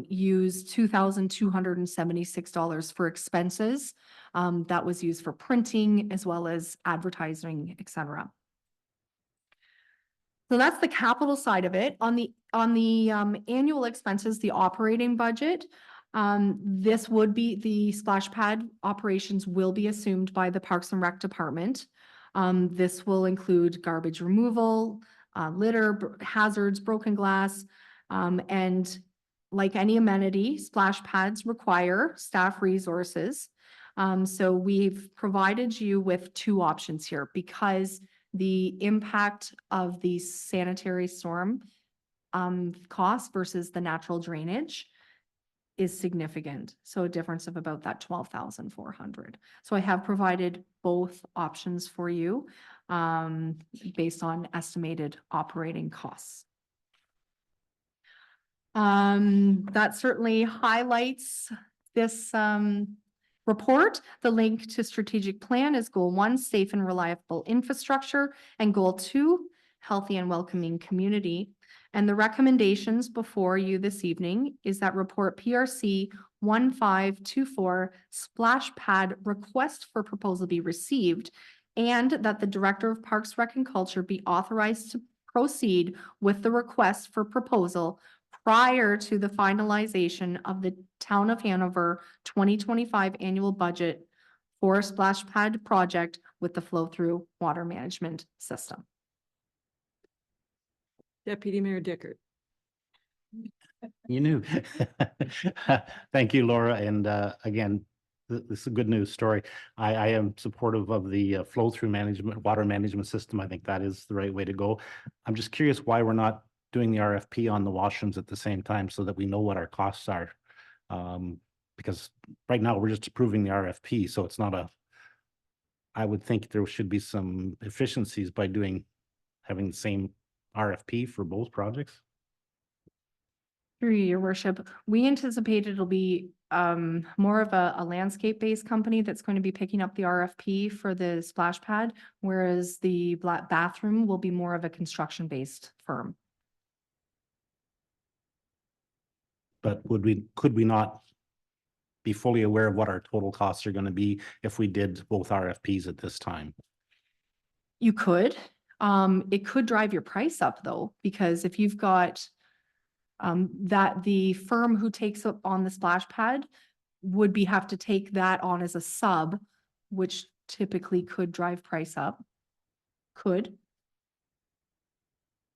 used $2,276 for expenses that was used for printing as well as advertising, etc. So that's the capital side of it. On the annual expenses, the operating budget, this would be the splash pad operations will be assumed by the Parks and Rec department. This will include garbage removal, litter, hazards, broken glass, and like any amenity, splash pads require staff resources. So we've provided you with two options here because the impact of the sanitary storm cost versus the natural drainage is significant. So a difference of about that 12,400. So I have provided both options for you based on estimated operating costs. That certainly highlights this report. The link to strategic plan is goal 1, safe and reliable infrastructure, and goal 2, healthy and welcoming community. And the recommendations before you this evening is that report PRC 1524 splash pad request for proposal be received, and that the Director of Parks, Rec and Culture be authorized to proceed with the request for proposal prior to the finalization of the Town of Hanover 2025 annual budget for a splash pad project with the flow-through water management system. Deputy Mayor Dickert. You knew. Thank you, Laura. And again, this is a good news story. I am supportive of the flow-through management, water management system. I think that is the right way to go. I'm just curious why we're not doing the RFP on the washrooms at the same time so that we know what our costs are. Because right now we're just approving the RFP, so it's not a, I would think there should be some efficiencies by having the same RFP for both projects. Through you, your worship, we anticipate it'll be more of a landscape-based company that's going to be picking up the RFP for the splash pad, whereas the bathroom will be more of a construction-based firm. But could we not be fully aware of what our total costs are going to be if we did both RFPs at this time? You could, it could drive your price up though, because if you've got that the firm who takes up on the splash pad would have to take that on as a sub, which typically could drive price up. Could.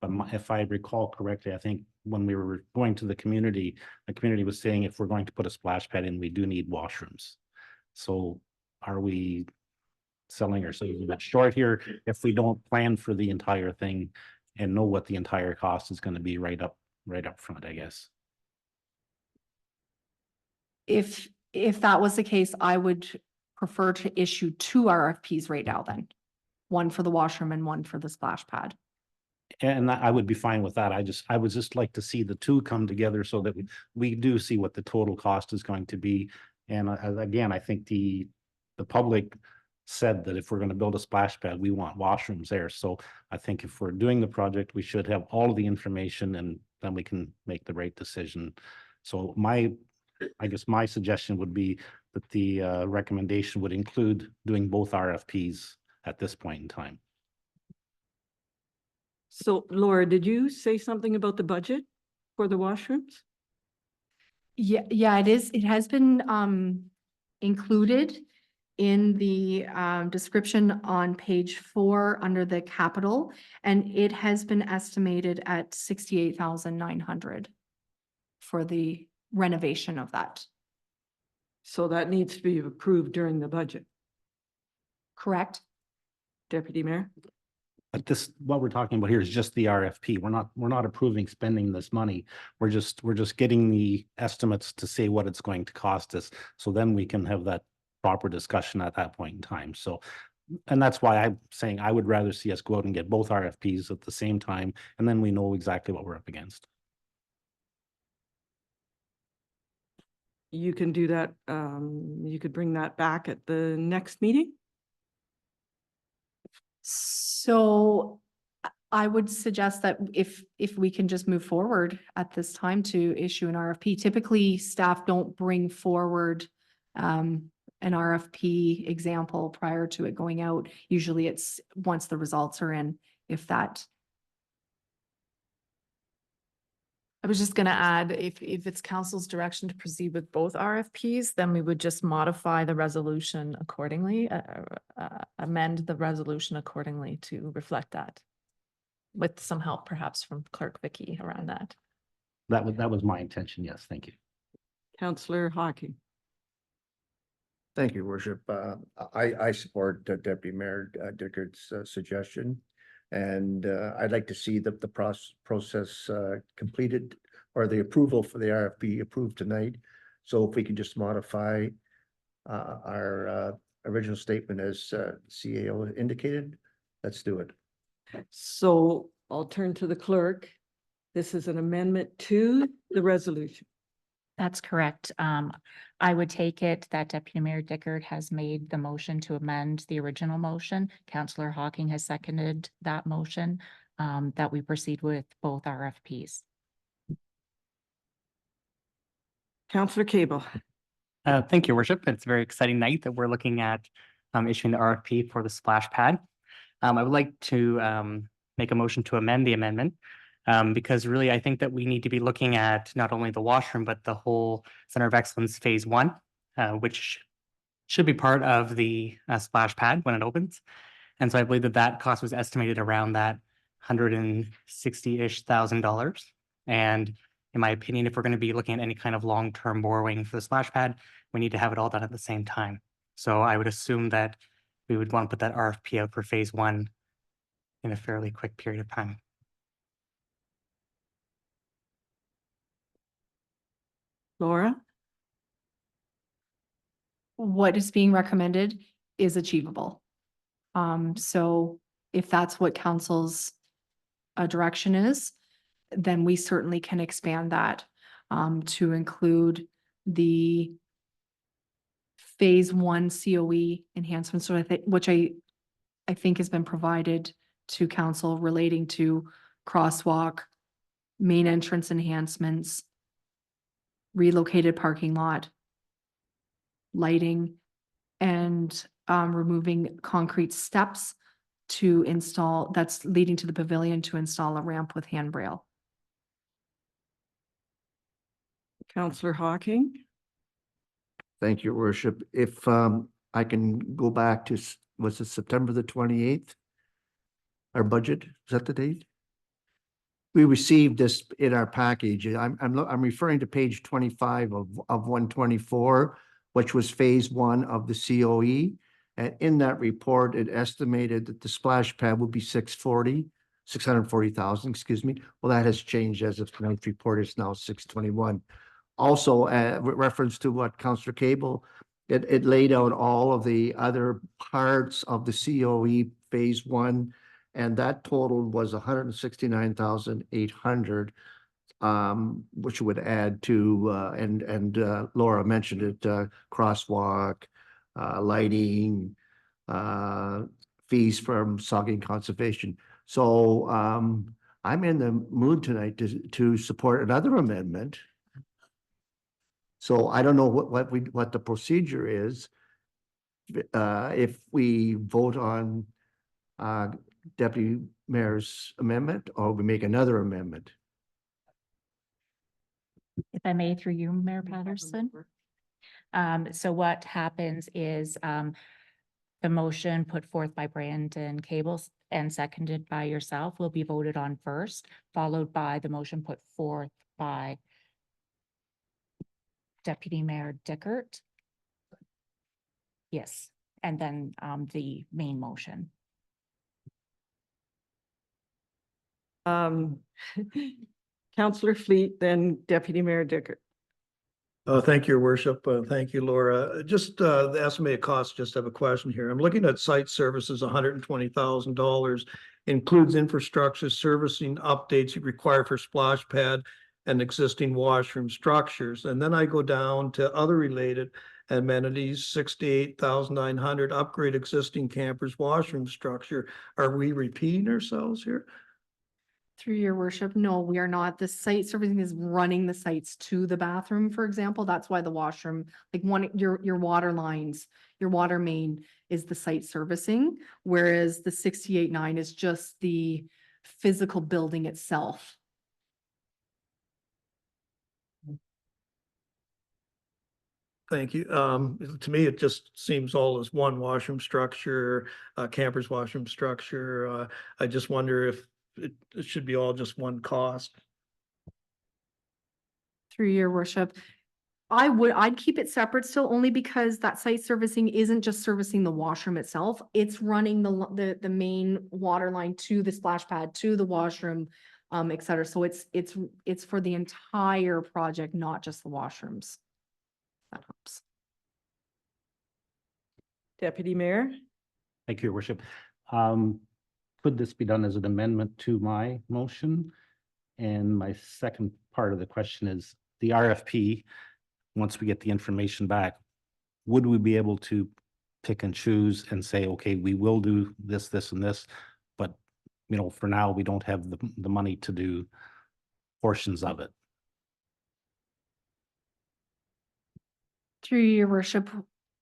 But if I recall correctly, I think when we were going to the community was saying if we're going to put a splash pad in, we do need washrooms. So are we selling ourselves a bit short here if we don't plan for the entire thing and know what the entire cost is going to be right up front, I guess? If that was the case, I would prefer to issue 2 RFPs right now then. One for the washroom and one for the splash pad. And I would be fine with that. I would just like to see the two come together so that we do see what the total cost is going to be. And again, I think the public said that if we're going to build a splash pad, we want washrooms there. So I think if we're doing the project, we should have all of the information and then we can make the right decision. So I guess my suggestion would be that the recommendation would include doing both RFPs at this point in time. So Laura, did you say something about the budget for the washrooms? Yeah, it is. It has been included in the description on page 4 under the capital, and it has been estimated at 68,900 for the renovation of that. So that needs to be approved during the budget, Correct? Deputy Mayor? But what we're talking about here is just the RFP. We're not approving spending this money. We're just getting the estimates to say what it's going to cost us. So then we can have that proper discussion at that point in time. So, and that's why I'm saying I would rather see us go out and get both RFPs at the same time, and then we know exactly what we're up against. You can do that. You could bring that back at the next meeting. So I would suggest that if we can just move forward at this time to issue an RFP. Typically, staff don't bring forward an RFP example prior to it going out. Usually it's once the results are in, if that. I was just gonna add, if it's council's direction to proceed with both RFPs, then we would just modify the resolution accordingly, amend the resolution accordingly to reflect that. With some help perhaps from Clerk Vicky around that. That was my intention. Yes, thank you. Councillor Hawking. Thank you, Worship. I support Deputy Mayor Dickert's suggestion. And I'd like to see the process completed or the approval for the RFP approved tonight. So if we can just modify our original statement as CAO indicated, let's do it. So I'll turn to the clerk. This is an amendment to the resolution. That's correct. I would take it that Deputy Mayor Dickert has made the motion to amend the original motion. Councillor Hawking has seconded that motion, that we proceed with both RFPs. Councillor Cable. Thank you, Worship. It's a very exciting night that we're looking at issuing the RFP for the splash pad. I would like to make a motion to amend the amendment. Because really, I think that we need to be looking at not only the washroom, but the whole Center of Excellence Phase 1, which should be part of the splash pad when it opens. And so I believe that cost was estimated around that $160,000. And in my opinion, if we're going to be looking at any kind of long-term borrowing for the splash pad, we need to have it all done at the same time. So I would assume that we would want to put that RFP out for phase one in a fairly quick period of time. Laura? What is being recommended is achievable. So if that's what council's direction is, then we certainly can expand that to include the phase one COE enhancements, so which I think has been provided to council relating to crosswalk, main entrance enhancements, relocated parking lot, lighting, and removing concrete steps to install, that's leading to the pavilion to install a ramp with handrail. Counselor Hawking? Thank you, Your Worship. If I can go back to, was it September the 28th? Our budget, is that the date? We received this in our package. I'm referring to page 25 of 124, which was phase one of the COE. And in that report, it estimated that the splash pad would be 640,000, excuse me. Well, that has changed as of tonight's report. It's now 621. Also, with reference to what Councillor Cable, it laid out all of the other parts of the COE phase one, and that total was 169,800, which would add to and Laura mentioned it, crosswalk, lighting, fees from Saugeen Conservation. So I'm in the mood tonight to support another amendment. So I don't know what the procedure is. If we vote on Deputy Mayor's amendment, or we make another amendment. If I may, through you, Mayor Patterson. So what happens is the motion put forth by Brandon Cable and seconded by yourself will be voted on first, followed by the motion put forth by Deputy Mayor Dickert. Yes, and then the main motion. Counselor Fleet, then Deputy Mayor Dickert. Thank you, Your Worship. Thank you, Laura. Just the estimated cost, just have a question here. I'm looking at site services, $120,000, includes infrastructure servicing updates required for splash pad and existing washroom structures. And then I go down to other related amenities, 68,900, upgrade existing campers washroom structure. Are we repeating ourselves here? Through your worship, no, we are not. The site servicing is running the sites to the bathroom, for example. That's why the washroom, like your water lines, your water main is the site servicing, whereas the 68.9 is just the physical building itself. Thank you. To me, it just seems all as one washroom structure, campers washroom structure. I just wonder if it should be all just one cost. Through your worship, I'd keep it separate still, only because that site servicing isn't just servicing the washroom itself. It's running the main water line to the splash pad, to the washroom, et cetera. So it's for the entire project, not just the washrooms. That helps. Deputy Mayor? Thank you, Your Worship. Could this be done as an amendment to my motion? And my second part of the question is the RFP, once we get the information back, would we be able to pick and choose and say, okay, we will do this, this, and this, but for now, we don't have the money to do portions of it? Through your worship,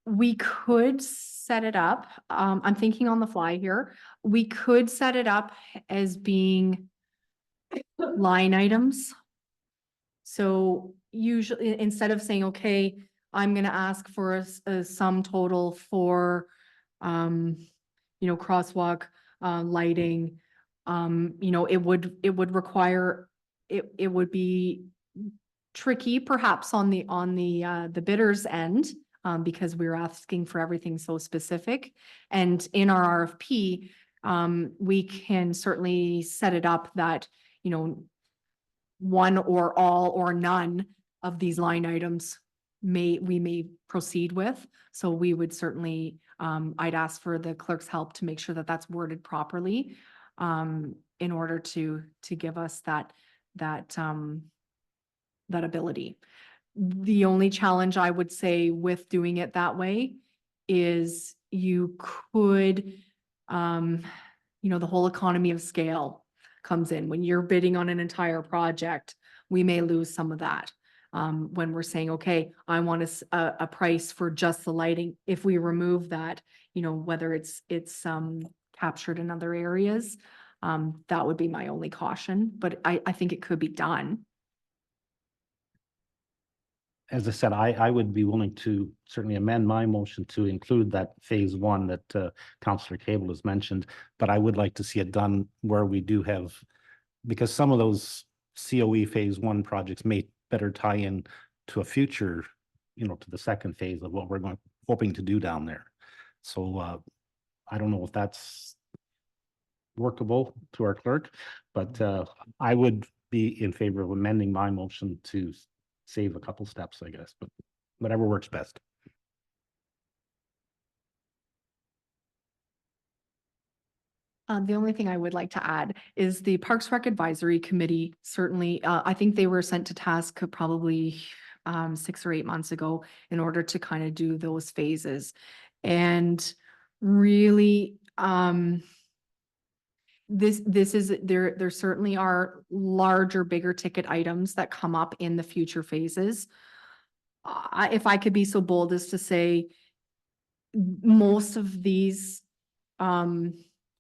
we could set it up. I'm thinking on the fly here. We could set it up as being line items. So usually instead of saying, okay, I'm going to ask for a sum total for, crosswalk, lighting, it would require, it would be tricky perhaps on the bidder's end, because we were asking for everything so specific. And in our RFP, we can certainly set it up that, you know, one or all or none of these line items we may proceed with. So we would certainly, I'd ask for the clerk's help to make sure that that's worded properly, in order to give us that ability. The only challenge I would say with doing it that way is you could, the whole economy of scale comes in. When you're bidding on an entire project, we may lose some of that. When we're saying, okay, I want a price for just the lighting. If we remove that, whether it's captured in other areas, that would be my only caution, but I think it could be done. As I said, I would be willing to certainly amend my motion to include that phase one that Councillor Cable has mentioned, but I would like to see it done where we do have, because some of those COE phase one projects may better tie in to a future, to the second phase of what we're hoping to do down there. So I don't know if that's workable to our clerk, but I would be in favor of amending my motion to save a couple steps, I guess, but whatever works best. The only thing I would like to add is the Parks Rec Advisory Committee, certainly, I think they were sent to task probably 6 or 8 months ago in order to kind of do those phases. And really, there certainly are larger, bigger ticket items that come up in the future phases. If I could be so bold as to say, most of these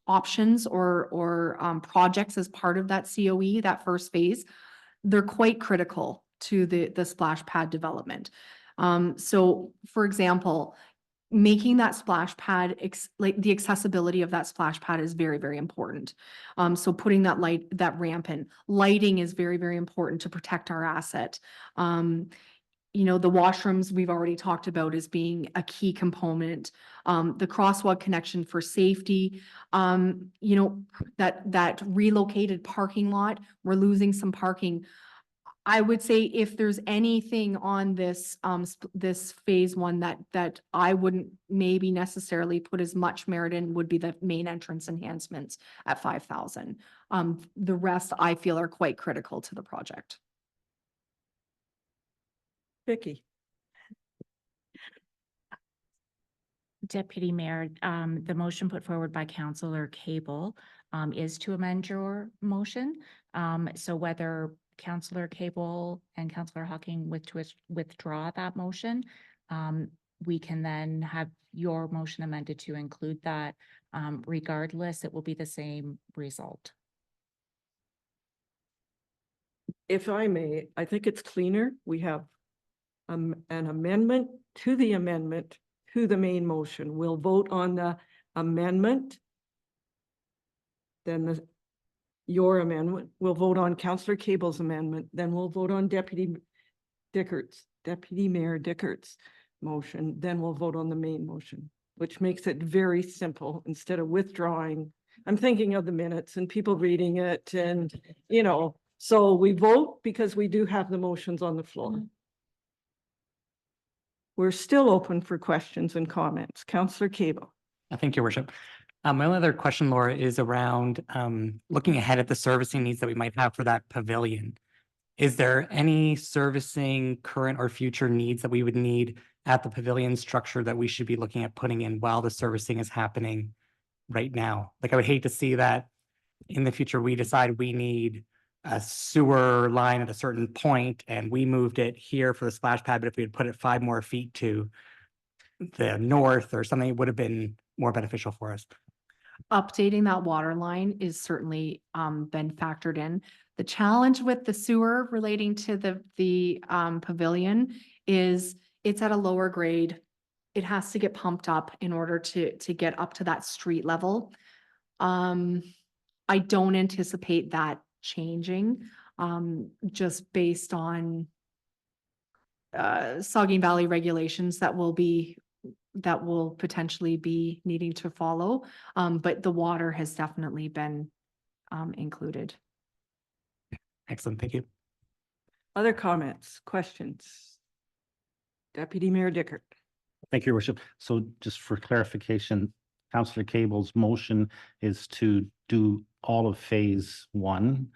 options or projects as part of that COE, that first phase, they're quite critical to the splash pad development. So for example, making that splash pad, like the accessibility of that splash pad is very, very important. So putting that ramp in, lighting is very, very important to protect our asset. The washrooms we've already talked about as being a key component. The crosswalk connection for safety, that relocated parking lot, we're losing some parking. I would say if there's anything on this, this phase one that I wouldn't maybe necessarily put as much merit in would be the main entrance enhancements at 5,000. The rest I feel are quite critical to the project. Vicky. Deputy Mayor, the motion put forward by Councillor Cable is to amend your motion. So whether Councillor Cable and Councillor Hocking withdraw that motion, we can then have your motion amended to include that. Regardless, it will be the same result. If I may, I think it's cleaner. We have an amendment to the main motion. We'll vote on the amendment. Then your amendment. We'll vote on Councillor Cable's amendment. Then we'll vote on Deputy Mayor Dickert's motion. Then we'll vote on the main motion, which makes it very simple instead of withdrawing. I'm thinking of the minutes and people reading it and, so we vote because we do have the motions on the floor. We're still open for questions and comments. Councillor Cable. Thank you, Worship. My only other question, Laura, is around looking ahead at the servicing needs that we might have for that pavilion. Is there any servicing current or future needs that we would need at the pavilion structure that we should be looking at putting in while the servicing is happening right now? Like, I would hate to see that in the future we decide we need a sewer line at a certain point and we moved it here for the splash pad, but if we had put it 5 more feet to the north or something, it would have been more beneficial for us. Updating that water line is certainly been factored in. The challenge with the sewer relating to the pavilion is it's at a lower grade. It has to get pumped up in order to get up to that street level. I don't anticipate that changing just based on Saugeen Valley regulations that will potentially be needing to follow. But the water has definitely been included. Excellent, thank you. Other comments, questions? Deputy Mayor Dickert. Thank you, Your Worship. So just for clarification, Councillor Cable's motion is to do all of phase one,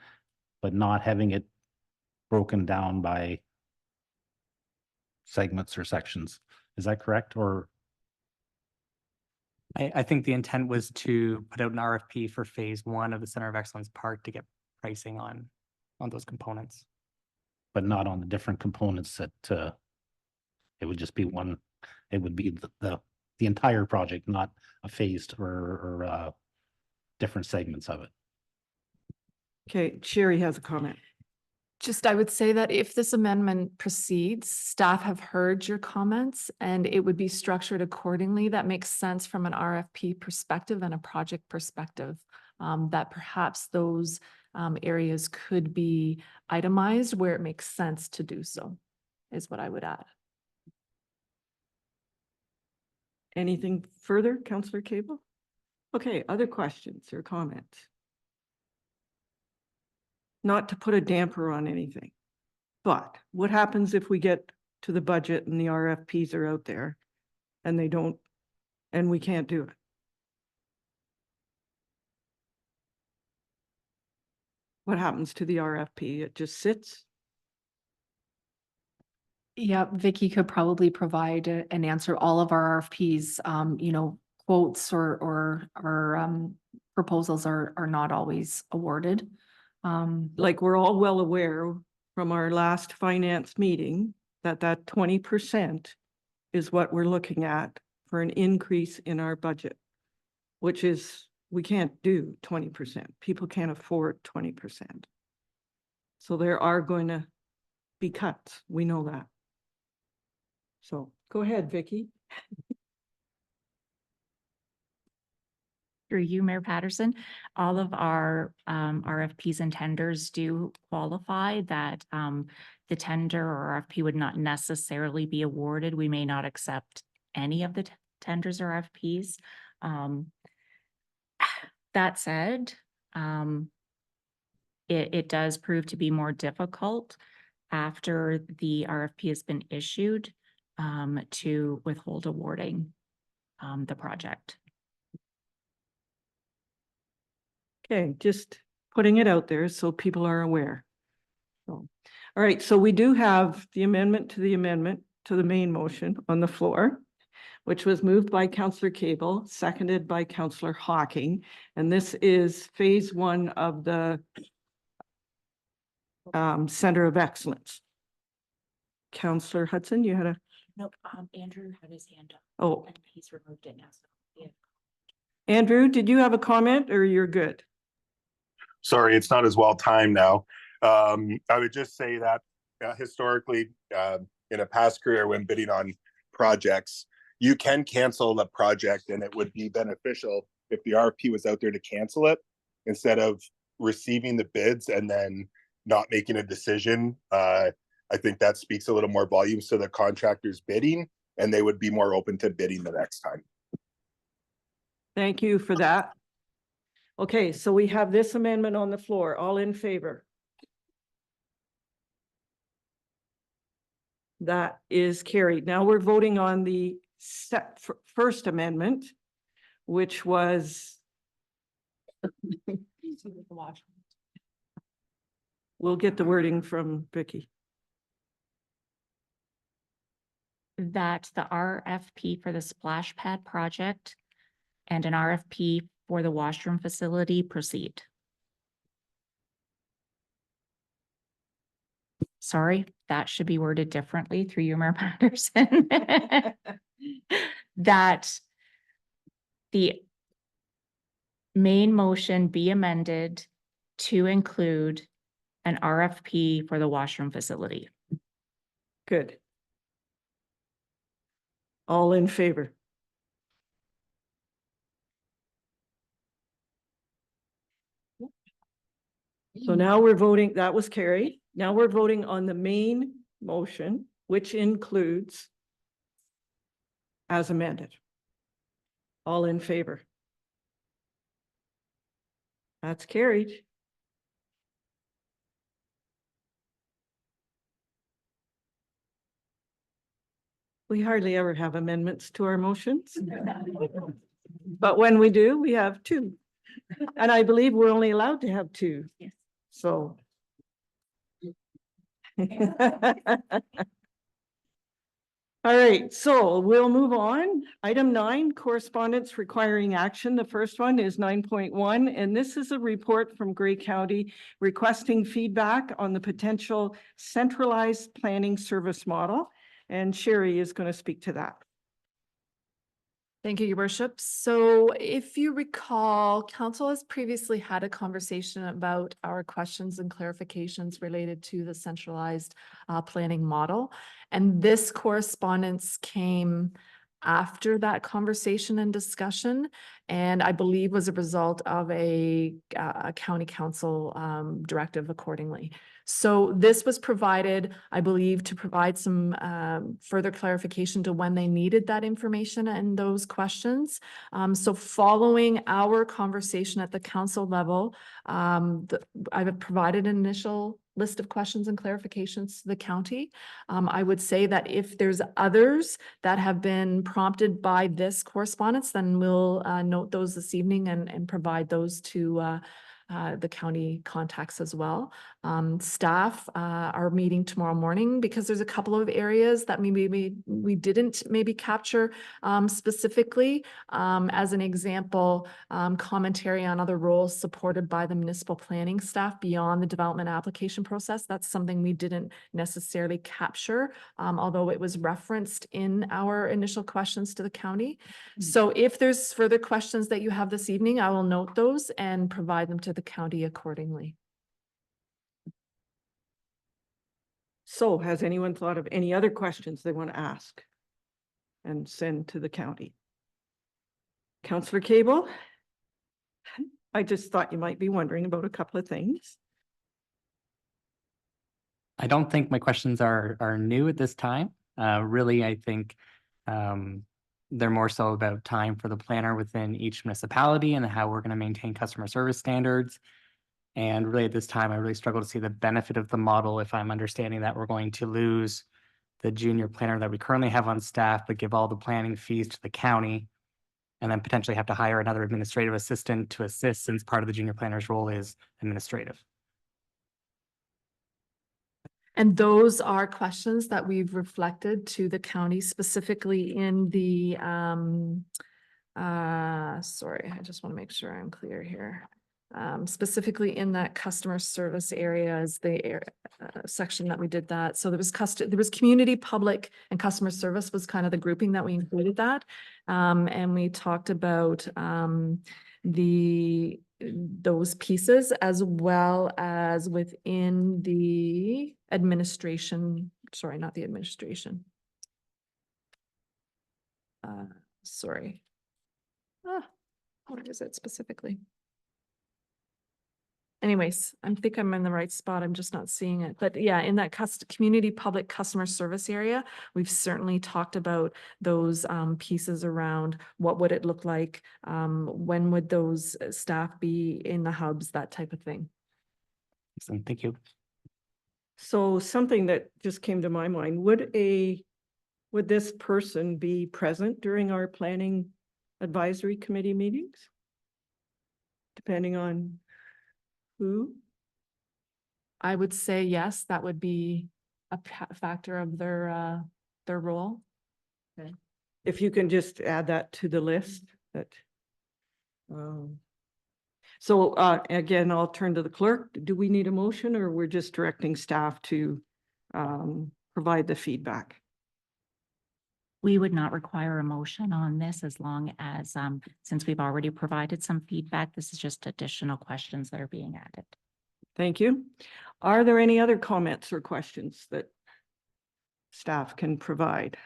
but not having it broken down by segments or sections. Is that correct? Or I think the intent was to put out an RFP for phase one of the Center of Excellence Park to get pricing on those components. but not on the different components that it would just be one, it would be the entire project, not a phased or different segments of it. Okay, Sherry has a comment. Just, I would say that if this amendment proceeds, staff have heard your comments and it would be structured accordingly. That makes sense from an RFP perspective and a project perspective. That perhaps those areas could be itemized where it makes sense to do so, is what I would add. Anything further, Councillor Cable? Okay, other questions or comments? Not to put a damper on anything, but what happens if we get to the budget and the RFPs are out there and they don't, and we can't do it? What happens to the RFP? It just sits? Yeah, Vicky could probably provide an answer. All of our RFPs, quotes or proposals are not always awarded. Like we're all well aware from our last finance meeting that 20% is what we're looking at for an increase in our budget, which is, we can't do 20%. People can't afford 20%. So there are going to be cuts. We know that. So go ahead, Vicky. Through you, Mayor Patterson, all of our RFPs and tenders do qualify that the tender or RFP would not necessarily be awarded. We may not accept any of the tenders or RFPs. That said, it does prove to be more difficult after the RFP has been issued to withhold awarding the project. Okay, just putting it out there so people are aware. So, all right, so we do have the amendment to the main motion on the floor, which was moved by Councillor Cable, seconded by Councillor Hocking. And this is phase one of the Center of Excellence. Councillor Hudson, you had a... Nope, Andrew had his hand up. Oh. And he's removed it now. So, yeah. Andrew, did you have a comment or you're good? Sorry, it's not as well timed now. I would just say that historically, in a past career when bidding on projects, you can cancel the project and it would be beneficial if the RFP was out there to cancel it instead of receiving the bids and then not making a decision. I think that speaks a little more volumes to the contractors bidding, and they would be more open to bidding the next time. Thank you for that. Okay, so we have this amendment on the floor. All in favor? That is carried. Now we're voting on the first amendment, which was, we'll get the wording from Vicky. That the RFP for the splash pad project and an RFP for the washroom facility proceed. Sorry, that should be worded differently through you, Mayor Patterson. That the main motion be amended to include an RFP for the washroom facility. Good. All in favor? So now we're voting, that was carried. Now we're voting on the main motion, which includes as amended. All in favor? That's carried. We hardly ever have amendments to our motions. But when we do, we have two. And I believe we're only allowed to have two. Yes. So. All right, so we'll move on. Item 9, correspondence requiring action. The first one is 9.1, and this is a report from Grey County requesting feedback on the potential centralized planning service model. And Sherry is going to speak to that. Thank you, Your Worship. So if you recall, council has previously had a conversation about our questions and clarifications related to the centralized planning model. And this correspondence came after that conversation and discussion, and I believe was a result of a county council directive accordingly. So this was provided, I believe, to provide some further clarification to when they needed that information and those questions. So following our conversation at the council level, I've provided an initial list of questions and clarifications to the county. I would say that if there's others that have been prompted by this correspondence, then we'll note those this evening and provide those to the county contacts as well. Staff are meeting tomorrow morning because there's a couple of areas that maybe we didn't maybe capture specifically. As an example, commentary on other roles supported by the municipal planning staff beyond the development application process. That's something we didn't necessarily capture, although it was referenced in our initial questions to the county. So if there's further questions that you have this evening, I will note those and provide them to the county accordingly. So has anyone thought of any other questions they want to ask and send to the county? Councillor Cable? I just thought you might be wondering about a couple of things. I don't think my questions are new at this time. Really, I think they're more so about time for the planner within each municipality and how we're going to maintain customer service standards. And really at this time, I really struggle to see the benefit of the model if I'm understanding that we're going to lose the junior planner that we currently have on staff, but give all the planning fees to the county, and then potentially have to hire another administrative assistant to assist, since part of the junior planner's role is administrative. And those are questions that we've reflected to the county, specifically in the, sorry, I just want to make sure I'm clear here. Specifically in that customer service area is the section that we did that. So there was community, public, and customer service was kind of the grouping that we included that. And we talked about those pieces, as well as within the administration, sorry, not the administration. Sorry. What is it specifically? Anyways, I think I'm in the right spot. I'm just not seeing it. But yeah, in that community public customer service area, we've certainly talked about those pieces around what would it look like? When would those staff be in the hubs, that type of thing. Excellent, thank you. So something that just came to my mind, would this person be present during our planning advisory committee meetings? Depending on who? I would say yes, that would be a factor of their role. Okay. If you can just add that to the list that. So again, I'll turn to the clerk. Do we need a motion, or we're just directing staff to provide the feedback? We would not require a motion on this as long as, since we've already provided some feedback, this is just additional questions that are being added. Thank you. Are there any other comments or questions that staff can provide?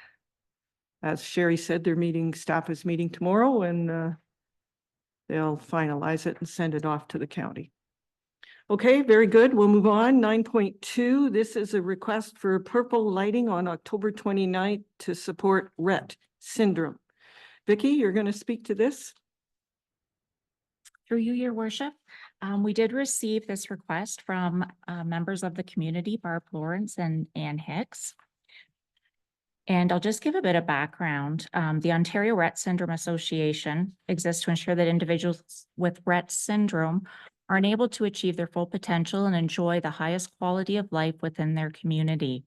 As Sherry said, staff is meeting tomorrow, and they'll finalize it and send it off to the county. Okay, very good. We'll move on. 9.2, this is a request for purple lighting on October 29th to support Rett syndrome. Vicky, you're going to speak to this? Through you, your worship, we did receive this request from members of the community, Barb Lawrence and Ann Hicks. And I'll just give a bit of background. The Ontario Rett Syndrome Association exists to ensure that individuals with Rett syndrome are unable to achieve their full potential and enjoy the highest quality of life within their community.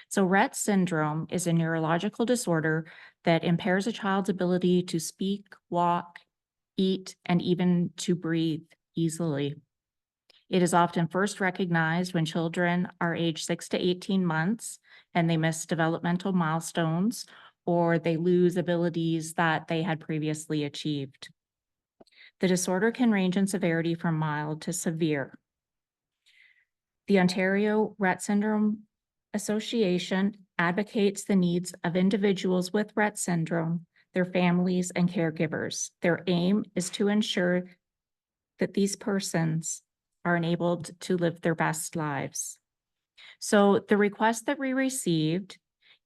So Rett syndrome is a neurological disorder that impairs a child's ability to speak, walk, eat, and even to breathe easily. It is often first recognized when children are aged 6 to 18 months and they miss developmental milestones or they lose abilities that they had previously achieved. The disorder can range in severity from mild to severe. The Ontario Rett Syndrome Association advocates the needs of individuals with Rett syndrome, their families, and caregivers. Their aim is to ensure that these persons are enabled to live their best lives. So the request that we received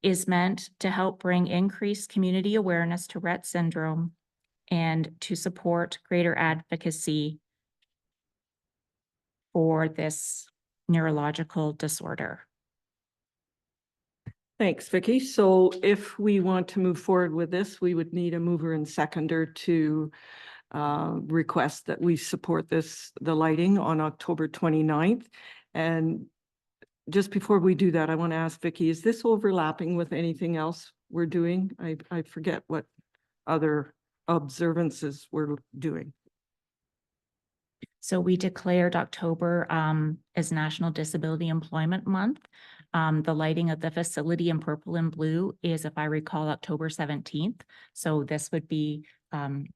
is meant to help bring increased community awareness to Rett syndrome and to support greater advocacy for this neurological disorder. Thanks, Vicky. So if we want to move forward with this, we would need a mover and seconder to request that we support the lighting on October 29th. And just before we do that, I want to ask Vicky, is this overlapping with anything else we're doing? I forget what other observances we're doing. So we declared October as National Disability Employment Month. The lighting of the facility in purple and blue is, if I recall, October 17th. So this would be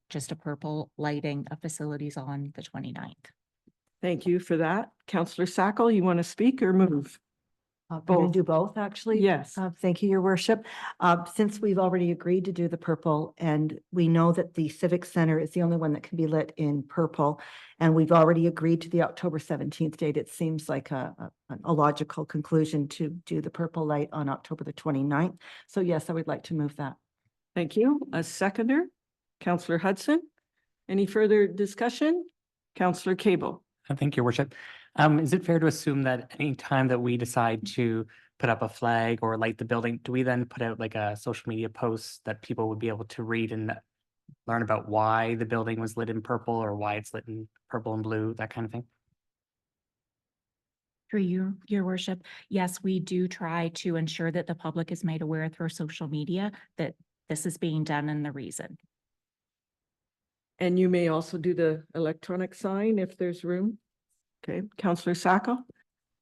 just a purple lighting of facilities on the 29th. Thank you for that. Councillor Sackle, you want to speak or move? We're going to do both, actually. Yes. Thank you, your worship. Since we've already agreed to do the purple and we know that the Civic Center is the only one that can be lit in purple, and we've already agreed to the October 17th date, it seems like a logical conclusion to do the purple light on October the 29th. So yes, I would like to move that. Thank you. A seconder, Councillor Hudson. Any further discussion? Councillor Cable. Thank you, worship. Is it fair to assume that any time that we decide to put up a flag or light the building, do we then put out like a social media post that people would be able to read and learn about why the building was lit in purple or why it's lit in purple and blue, that kind of thing? Through you, your worship, yes, we do try to ensure that the public is made aware through social media that this is being done and the reason. And you may also do the electronic sign if there's room. Okay, Councillor Sackle.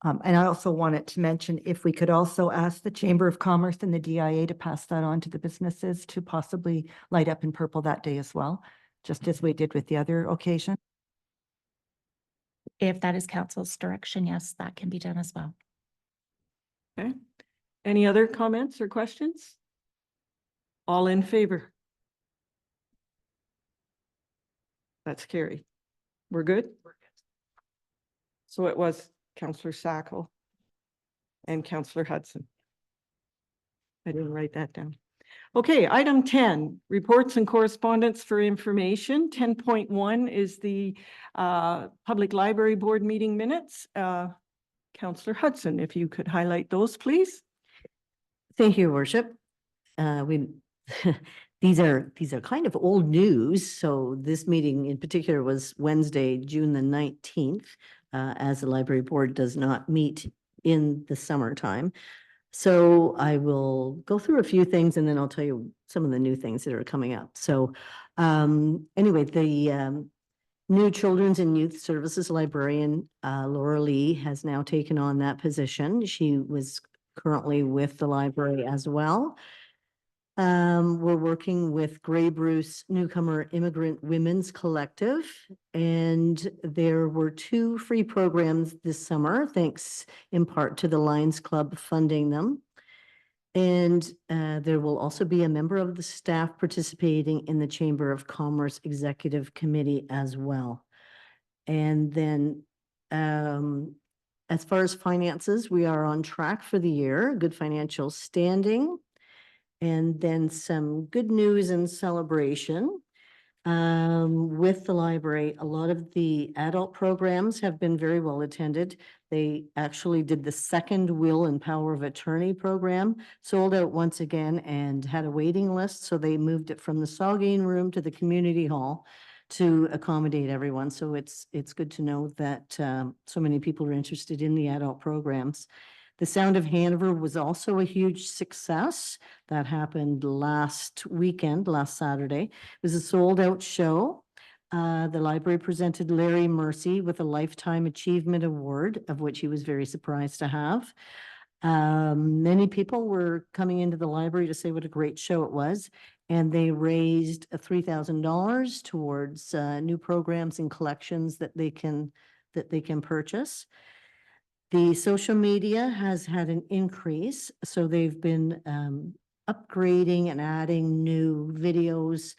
And I also wanted to mention if we could also ask the Chamber of Commerce and the DIA to pass that on to the businesses to possibly light up in purple that day as well, just as we did with the other occasion. If that is council's direction, yes, that can be done as well. Okay. Any other comments or questions? All in favor? That's carried. We're good? We're good. So it was Councillor Sackle and Councillor Hudson. I didn't write that down. Okay, item 10, reports and correspondence for information. 10.1 is the Public Library Board meeting minutes. Councillor Hudson, if you could highlight those, please. Thank you, Your Worship. These are kind of old news. So this meeting in particular was Wednesday, June the 19th, as the library board does not meet in the summertime. So I will go through a few things and then I'll tell you some of the new things that are coming up. So anyway, the new Children's and Youth Services librarian, Laura Lee, has now taken on that position. She was currently with the library as well. We're working with Grey Bruce Newcomer Immigrant Women's Collective, and there were 2 free programs this summer, thanks in part to the Lions Club funding them. And there will also be a member of the staff participating in the Chamber of Commerce Executive Committee as well. And then as far as finances, we are on track for the year, good financial standing. And then some good news and celebration. With the library, a lot of the adult programs have been very well attended. They actually did the second Will and Power of Attorney program, sold out once again and had a waiting list. So they moved it from the Saugeen Room to the community hall to accommodate everyone. So it's good to know that so many people are interested in the adult programs. The Sound of Hanover was also a huge success. That happened last weekend, last Saturday. It was a sold-out show. The library presented Larry Mercy with a Lifetime Achievement Award, of which he was very surprised to have. Many people were coming into the library to say what a great show it was, and they raised $3,000 towards new programs and collections that they can purchase. The social media has had an increase, so they've been upgrading and adding new videos,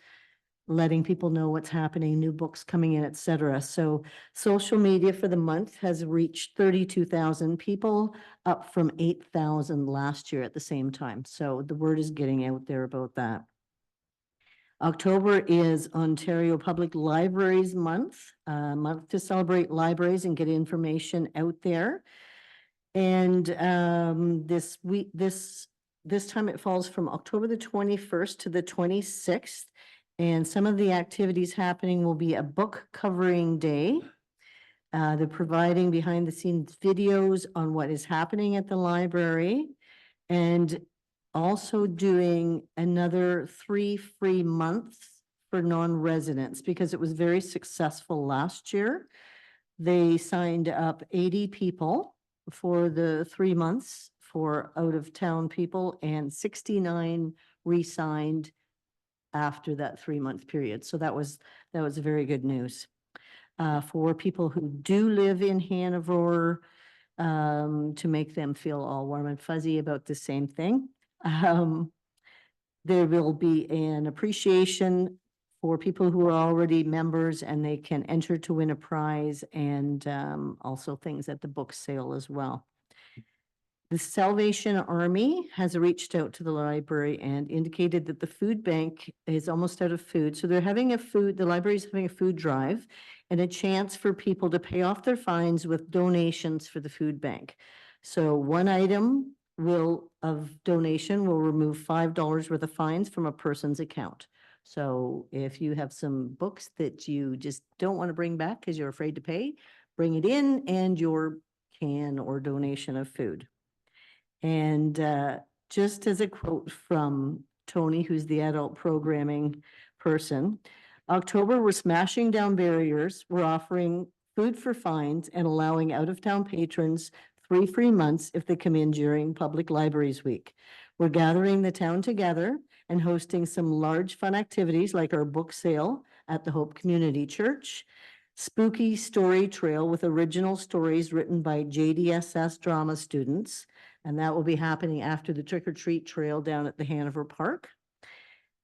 letting people know what's happening, new books coming in, et cetera. So social media for the month has reached 32,000 people, up from 8,000 last year at the same time. So the word is getting out there about that. October is Ontario Public Libraries Month, month to celebrate libraries and get information out there. And this week, this time it falls from October the 21st to the 26th. And some of the activities happening will be a book covering day. They're providing behind the scenes videos on what is happening at the library, and also doing another 3 free months for non-residents because it was very successful last year. They signed up 80 people for the 3 months for out-of-town people, and 69 re-signed after that 3-month period. So that was very good news. For people who do live in Hanover, to make them feel all warm and fuzzy about the same thing. There will be an appreciation for people who are already members, and they can enter to win a prize, and also things at the book sale as well. The Salvation Army has reached out to the library and indicated that the food bank is almost out of food. So they're having the library is having a food drive and a chance for people to pay off their fines with donations for the food bank. So one item of donation will remove $5 worth of fines from a person's account. So if you have some books that you just don't want to bring back because you're afraid to pay, bring it in and your can or donation of food. And just as a quote from Tony, who's the adult programming person, October, we're smashing down barriers. We're offering food for fines and allowing out-of-town patrons 3 free months if they come in during Public Libraries Week. We're gathering the town together and hosting some large fun activities like our book sale at the Hope Community Church, spooky story trail with original stories written by JDSS drama students, and that will be happening after the trick-or-treat trail down at the Hanover Park.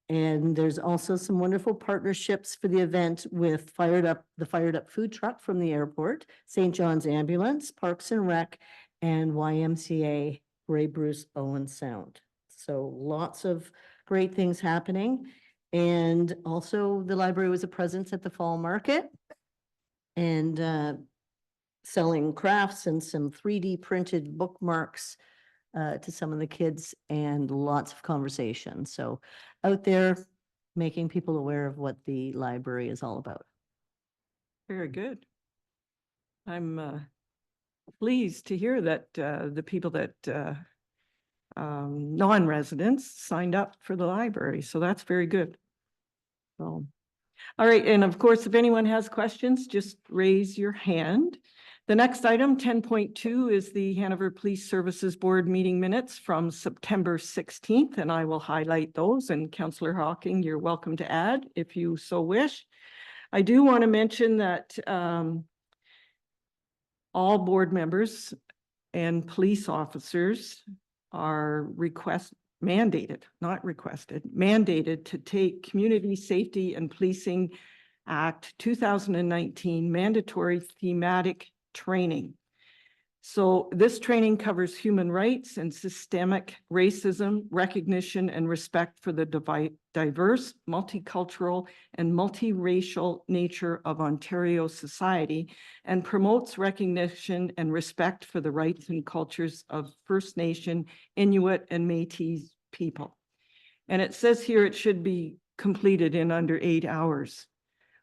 And there's also some wonderful partnerships for the event with the Fired Up food truck from the airport, St. John's Ambulance, Parks and Rec, and YMCA Grey Bruce Owen Sound. So lots of great things happening. And also the library was a presence at the fall market and selling crafts and some 3D printed bookmarks to some of the kids, and lots of conversation. So out there making people aware of what the library is all about. Very good. I'm pleased to hear that the people that non-residents signed up for the library. So that's very good. So, all right. And of course, if anyone has questions, just raise your hand. The next item, 10.2, is the Hanover Police Services Board meeting minutes from September 16th, and I will highlight those. And Councillor Hocking, you're welcome to add if you so wish. I do want to mention that all board members and police officers are mandated to take Community Safety and Policing Act 2019 mandatory thematic training. So this training covers human rights and systemic racism, recognition and respect for the diverse, multicultural and multiracial nature of Ontario society, and promotes recognition and respect for the rights and cultures of First Nation, Inuit and Métis people. And it says here it should be completed in under 8 hours.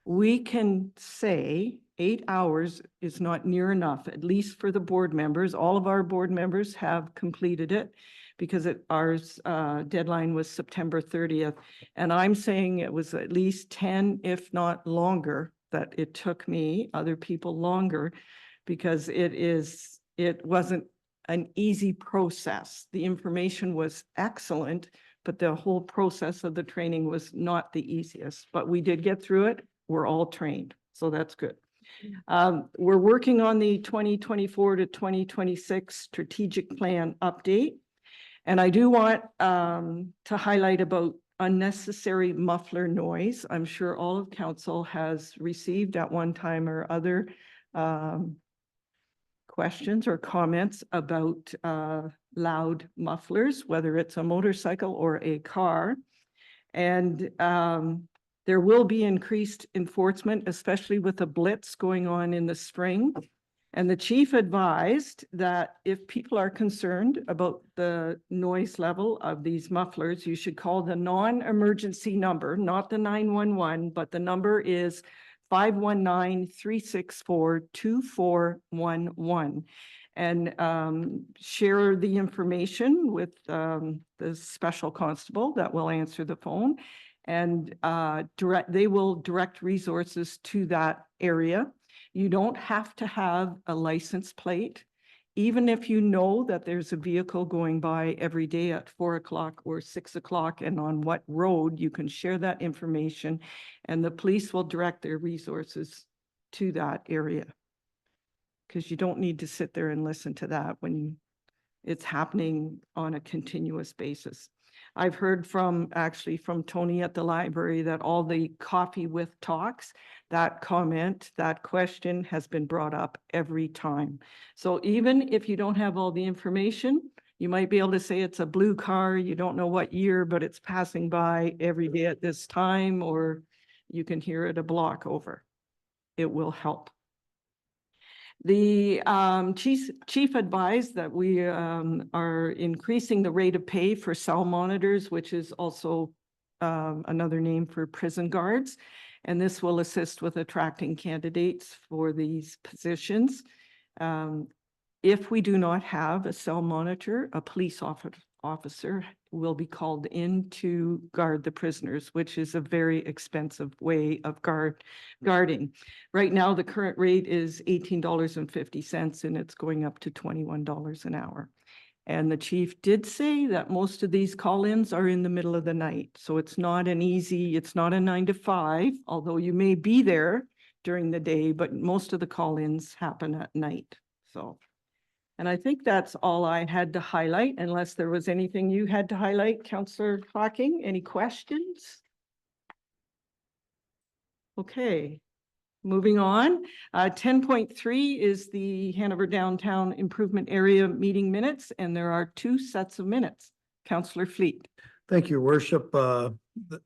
We can say 8 hours is not near enough, at least for the board members. All of our board members have completed it because ours deadline was September 30th. And I'm saying it was at least 10, if not longer, that it took me, other people longer, because it wasn't an easy process. The information was excellent, but the whole process of the training was not the easiest, but we did get through it. We're all trained, so that's good. We're working on the 2024 to 2026 strategic plan update. And I do want to highlight about unnecessary muffler noise. I'm sure all of council has received at one time or other questions or comments about loud mufflers, whether it's a motorcycle or a car. And there will be increased enforcement, especially with a blitz going on in the spring. And the chief advised that if people are concerned about the noise level of these mufflers, you should call the non-emergency number, not the 911, but the number is 519-364-2411. And share the information with the special constable that will answer the phone. And they will direct resources to that area. You don't have to have a license plate, even if you know that there's a vehicle going by every day at 4 o'clock or 6 o'clock and on what road. You can share that information and the police will direct their resources to that area. Because you don't need to sit there and listen to that when it's happening on a continuous basis. I've heard from Tony at the library that all the coffee with talks, that comment, that question has been brought up every time. So even if you don't have all the information, you might be able to say it's a blue car, you don't know what year, but it's passing by every day at this time, or you can hear it a block over. It will help. The chief advised that we are increasing the rate of pay for cell monitors, which is also another name for prison guards. And this will assist with attracting candidates for these positions. If we do not have a cell monitor, a police officer will be called in to guard the prisoners, which is a very expensive way of guarding. Right now, the current rate is $18.50 and it's going up to $21 an hour. And the chief did say that most of these call-ins are in the middle of the night. So it's not it's not a 9 to 5, although you may be there during the day, but most of the call-ins happen at night. So. And I think that's all I had to highlight, unless there was anything you had to highlight, Councillor Hocking. Any questions? Okay, moving on. 10.3 is the Hanover Downtown Improvement Area meeting minutes, and there are 2 sets of minutes. Councillor Fleet. Thank you, Your Worship. The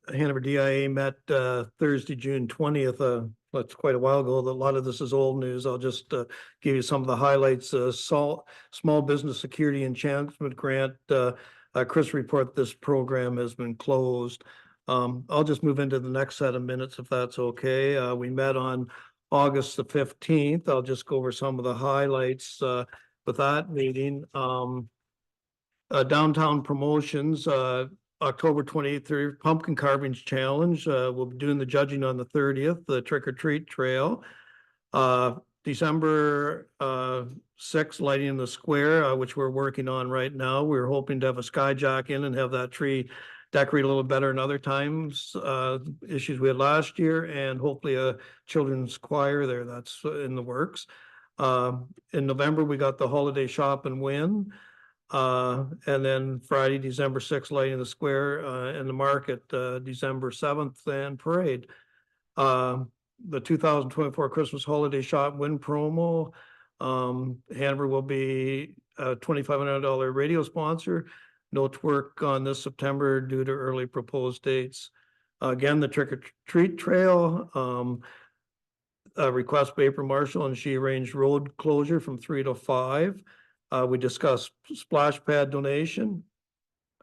Hanover DIA met Thursday, June 20th. That's quite a while ago. A lot of this is old news. I'll just give you some of the highlights. Small Business Security Enhancement Grant. Chris report this program has been closed. I'll just move into the next set of minutes if that's okay. We met on August the 15th. I'll just go over some of the highlights with that meeting. Downtown promotions. October 28th, Pumpkin Carvings Challenge. We'll be doing the judging on the 30th, the Trick or Treat Trail. December 6th, lighting in the square, which we're working on right now. We're hoping to have a skyjack in and have that tree decorate a little better than other times, issues we had last year, and hopefully a children's choir there. That's in the works. In November, we got the holiday shop and win. And then Friday, December 6th, lighting the square and the market, December 7th, and parade. The 2024 Christmas holiday shop win promo. Hanover will be a $2,500 radio sponsor. No work on this September due to early proposed dates. Again, the trick or treat trail, request Vapor Marshall, and she arranged road closure from 3 to 5. We discussed splash pad donation.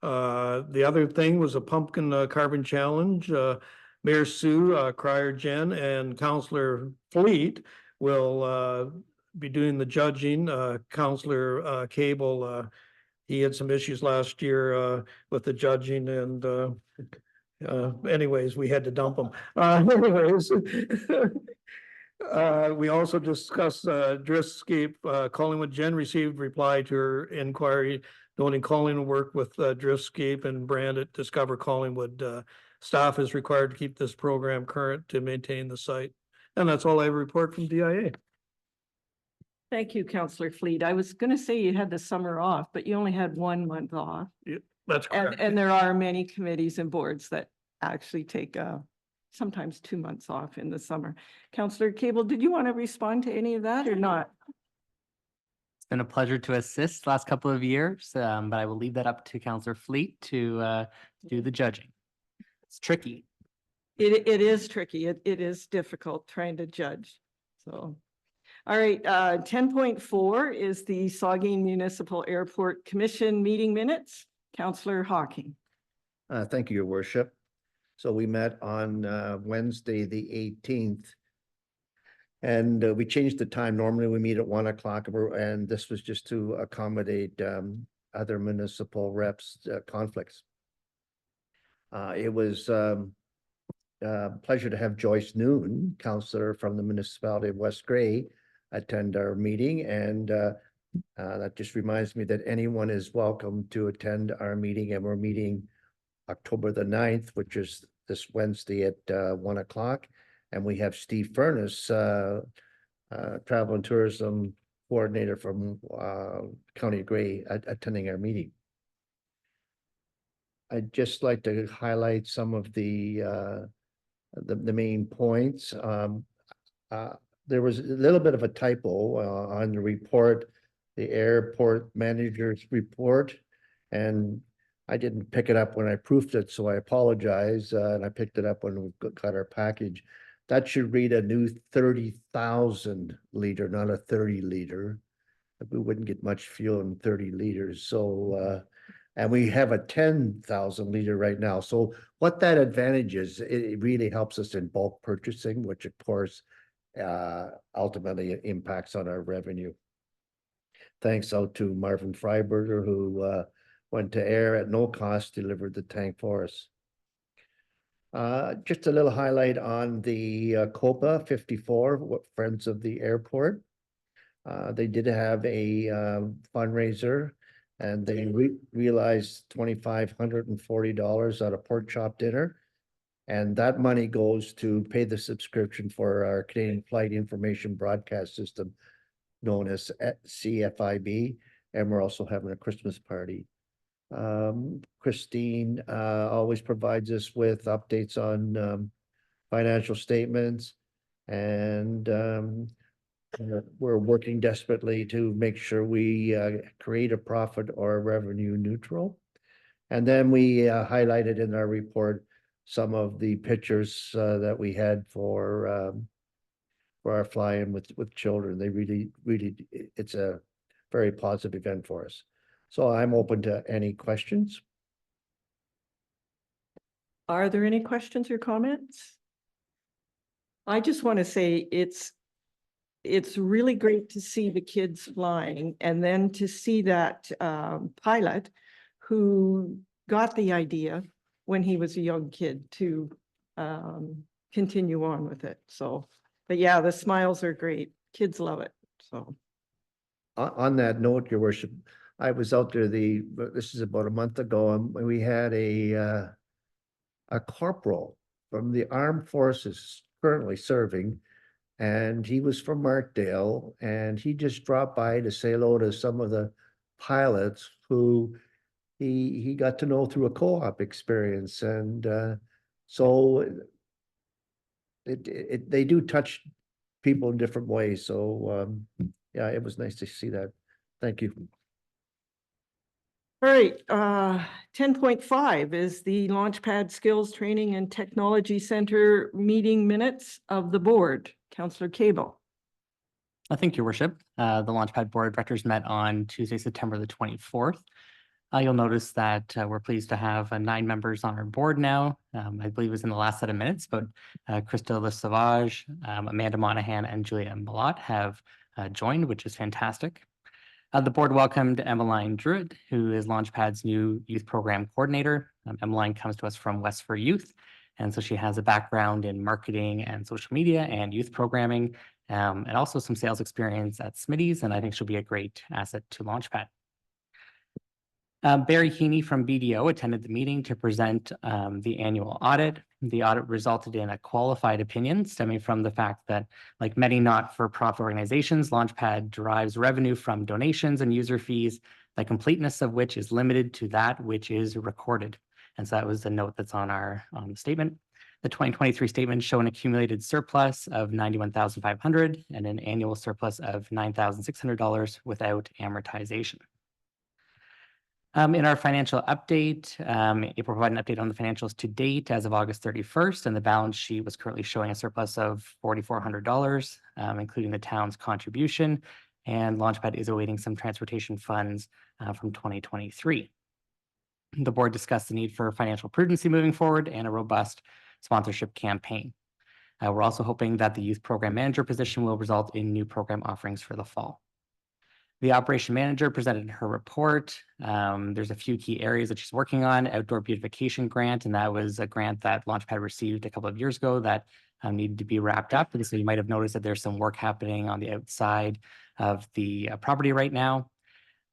The other thing was a pumpkin carving challenge. Mayor Sue, Crier Jen, and Councillor Fleet will be doing the judging. Councillor Cable, he had some issues last year with the judging, and anyways, we had to dump him. Anyways. We also discussed Driftscape. Collingwood Jen received reply to her inquiry, noting Collingwood work with Driftscape and brand at Discover Collingwood. Staff is required to keep this program current to maintain the site. And that's all I report from DIA. Thank you, Councillor Fleet. I was going to say you had the summer off, but you only had 1 month off. That's correct. And there are many committees and boards that actually take sometimes 2 months off in the summer. Councillor Cable, did you want to respond to any of that or not? It's been a pleasure to assist last couple of years, but I will leave that up to Councillor Fleet to do the judging. It's tricky. It is tricky. It is difficult trying to judge. So, all right, 10.4 is the Saugeen Municipal Airport Commission meeting minutes. Councillor Hawking. Thank you, Your Worship. So we met on Wednesday, the 18th. And we changed the time. Normally we meet at 1 o'clock, and this was just to accommodate other municipal reps' conflicts. It was a pleasure to have Joyce Noon, councillor from the municipality of West Gray, attend our meeting. And that just reminds me that anyone is welcome to attend our meeting, and we're meeting October the 9th, which is this Wednesday at 1 o'clock. And we have Steve Furness, Travel and Tourism Coordinator from County of Gray, attending our meeting. I'd just like to highlight some of the main points. There was a little bit of a typo on the report, the airport manager's report, and I didn't pick it up when I proofed it, so I apologize. And I picked it up when we got our package. That should read a new 30,000 liter, not a 30 liter. We wouldn't get much fuel in 30 liters. So, and we have a 10,000 liter right now. So what that advantage is, it really helps us in bulk purchasing, which of course, ultimately impacts on our revenue. Thanks out to Marvin Freiberger, who went to air at no cost, delivered the tank for us. Just a little highlight on the COPA 54, Friends of the Airport. They did have a fundraiser, and they realized $2,540 at a pork chop dinner. And that money goes to pay the subscription for our Canadian Flight Information Broadcast System, known as CFIB. And we're also having a Christmas party. Christine always provides us with updates on financial statements, and we're working desperately to make sure we create a profit or revenue neutral. And then we highlighted in our report some of the pictures that we had for our fly-in with children. They really, it's a very positive event for us. So I'm open to any questions. Are there any questions or comments? I just want to say it's really great to see the kids flying, and then to see that pilot who got the idea when he was a young kid to continue on with it. So, but yeah, the smiles are great. Kids love it. So On that note, Your Worship, I was out there this is about a month ago, and we had a corporal from the armed forces currently serving, and he was from Markdale, and he just dropped by to say hello to some of the pilots who he got to know through a co-op experience. And so they do touch people in different ways. So yeah, it was nice to see that. Thank you. All right, 10.5 is the Launchpad Skills Training and Technology Center meeting minutes of the board. Councillor Cable. Thank you, Worship. The Launchpad Board of Directors met on Tuesday, September the 24th. You'll notice that we're pleased to have 9 members on our board now. I believe it was in the last set of minutes, but Krista Lesavage, Amanda Monahan, and Julia Malott have joined, which is fantastic. The board welcomed Emmeline Druitt, who is Launchpad's new youth program coordinator. Emmeline comes to us from West for Youth, and so she has a background in marketing and social media and youth programming, and also some sales experience at Smitty's, and I think she'll be a great asset to Launchpad. Barry Heaney from BDO attended the meeting to present the annual audit. The audit resulted in a qualified opinion stemming from the fact that, like many not-for-profit organizations, Launchpad derives revenue from donations and user fees, the completeness of which is limited to that which is recorded. And so that was the note that's on our statement. The 2023 statement show an accumulated surplus of $91,500 and an annual surplus of $9,600 without amortization. In our financial update, it provided an update on the financials to date as of August 31st, and the balance sheet was currently showing a surplus of $4,400, including the town's contribution, and Launchpad is awaiting some transportation funds from 2023. The board discussed the need for financial prudency moving forward and a robust sponsorship campaign. We're also hoping that the youth program manager position will result in new program offerings for the fall. The operation manager presented her report. There's a few key areas that she's working on: outdoor beautification grant, and that was a grant that Launchpad received a couple of years ago that needed to be wrapped up. And so you might have noticed that there's some work happening on the outside of the property right now.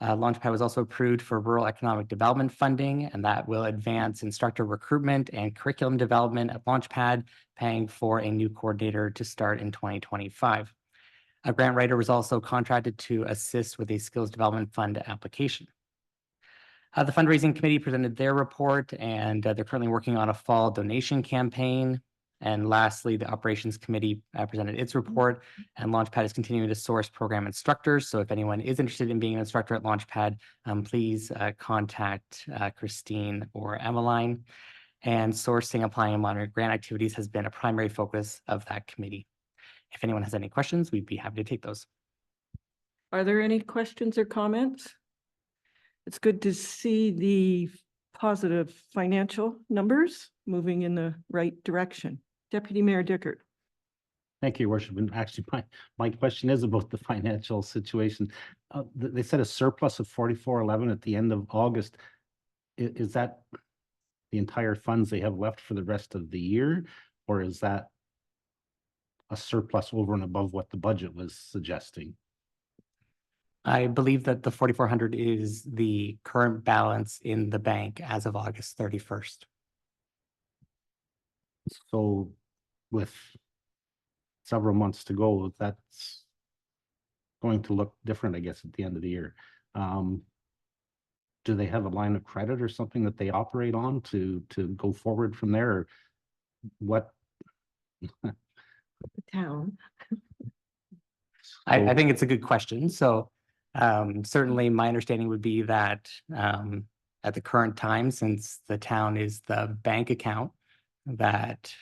Launchpad was also approved for rural economic development funding, and that will advance instructor recruitment and curriculum development at Launchpad, paying for a new coordinator to start in 2025. A grant writer was also contracted to assist with a skills development fund application. The fundraising committee presented their report, and they're currently working on a fall donation campaign. And lastly, the operations committee presented its report, and Launchpad is continuing to source program instructors. So if anyone is interested in being an instructor at Launchpad, please contact Christine or Emmeline. And sourcing, applying, and monitoring grant activities has been a primary focus of that committee. If anyone has any questions, we'd be happy to take those. Are there any questions or comments? It's good to see the positive financial numbers moving in the right direction. Deputy Mayor Dickert. Thank you, Worship. And actually, my question is about the financial situation. They said a surplus of 4411 at the end of August. Is that the entire funds they have left for the rest of the year, or is that a surplus over and above what the budget was suggesting? I believe that the 4,400 is the current balance in the bank as of August 31st. So with several months to go, that's going to look different, I guess, at the end of the year. Do they have a line of credit or something that they operate on to go forward from there? Or what? The town. I think it's a good question. So certainly my understanding would be that at the current time, since the town is the bank account, that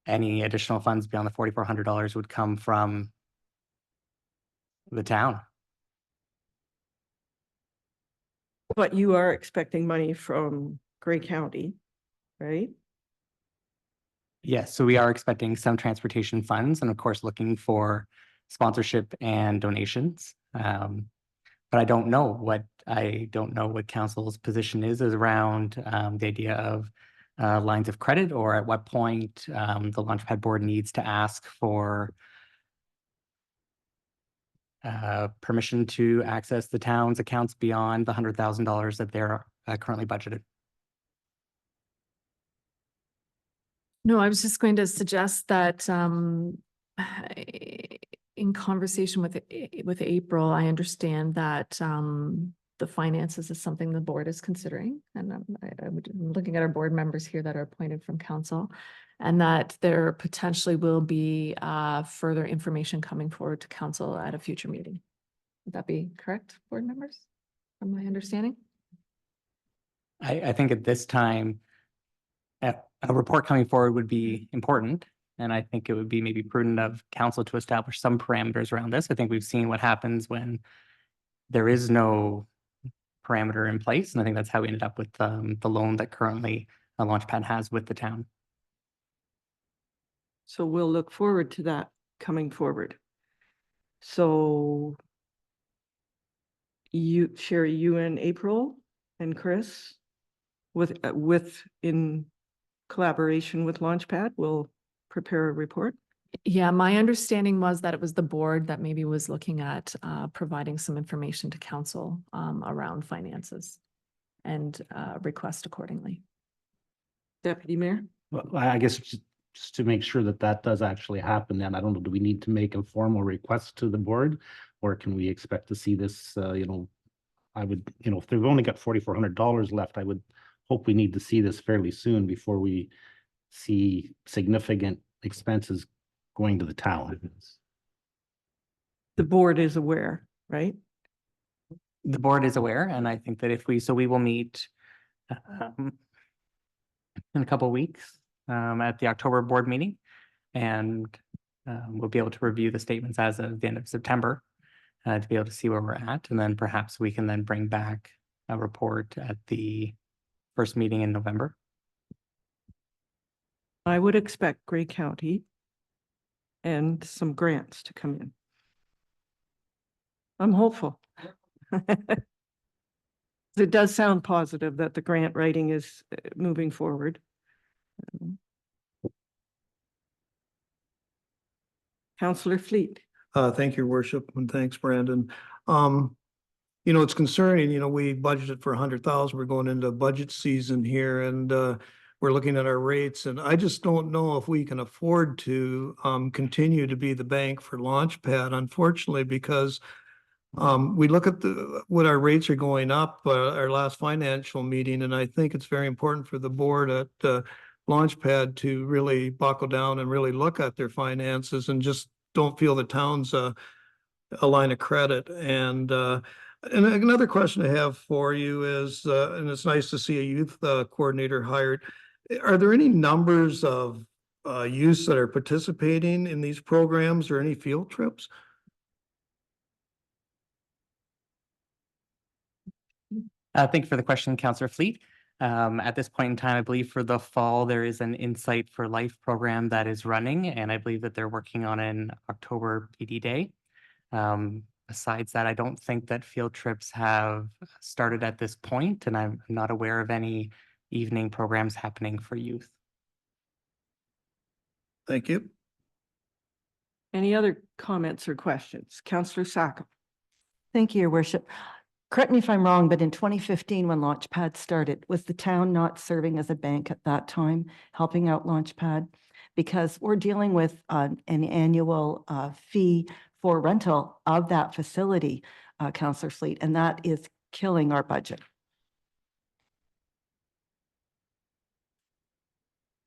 any additional funds beyond the $4,400 would come from the town. But you are expecting money from Grey County, right? Yes, so we are expecting some transportation funds and of course looking for sponsorship and donations. But I don't know what council's position is around the idea of lines of credit, or at what point the Launchpad board needs to ask for permission to access the town's accounts beyond the $100,000 that they're currently budgeted. No, I was just going to suggest that in conversation with April, I understand that the the finances is something the board is considering. And I'm looking at our board members here that are appointed from council. And that there potentially will be further information coming forward to council at a future meeting. Would that be correct, board members? From my understanding? I think at this time, a report coming forward would be important. And I think it would be maybe prudent of council to establish some parameters around this. I think we've seen what happens when there is no parameter in place. And I think that's how we ended up with the loan that currently Launchpad has with the town. So we'll look forward to that coming forward. So you, Sherry, you and April and Chris with in collaboration with Launchpad will prepare a report. Yeah, my understanding was that it was the board that maybe was looking at providing some information to council around finances and request accordingly. Deputy Mayor? Well, I guess just to make sure that that does actually happen, then I don't know, do we need to make a formal request to the board? Or can we expect to see this, I would, if they've only got $4,400 left, I would hope we need to see this fairly soon before we see significant expenses going to the town. The board is aware, right? The board is aware, and I think that we will meet in a couple of weeks at the October board meeting, and we'll be able to review the statements as of the end of September to be able to see where we're at, and then perhaps we can then bring back a report at the first meeting in November. I would expect Grey County and some grants to come in. I'm hopeful. It does sound positive that the grant writing is moving forward. Councillor Fleet. Thank you, Worship, and thanks, Brandon. It's concerning, we budgeted for 100,000. We're going into budget season here, and we're looking at our rates, and I just don't know if we can afford to continue to be the bank for Launchpad, unfortunately, because we look at what our rates are going up, our last financial meeting, and I think it's very important for the board at Launchpad to really buckle down and really look at their finances and just don't feel the town's a line of credit. And another question I have for you is, and it's nice to see a youth coordinator hired. Are there any numbers of youths that are participating in these programs or any field trips? Thank you for the question, Councillor Fleet. At this point in time, I believe for the fall, there is an Insight for Life program that is running, and I believe that they're working on an October PD Day. Besides that, I don't think that field trips have started at this point, and I'm not aware of any evening programs happening for youth. Thank you. Any other comments or questions? Councillor Sacco. Thank you, Your Worship. Correct me if I'm wrong, but in 2015, when Launchpad started, was the town not serving as a bank at that time, helping out Launchpad? Because we're dealing with an annual fee for rental of that facility, Councillor Fleet, and that is killing our budget.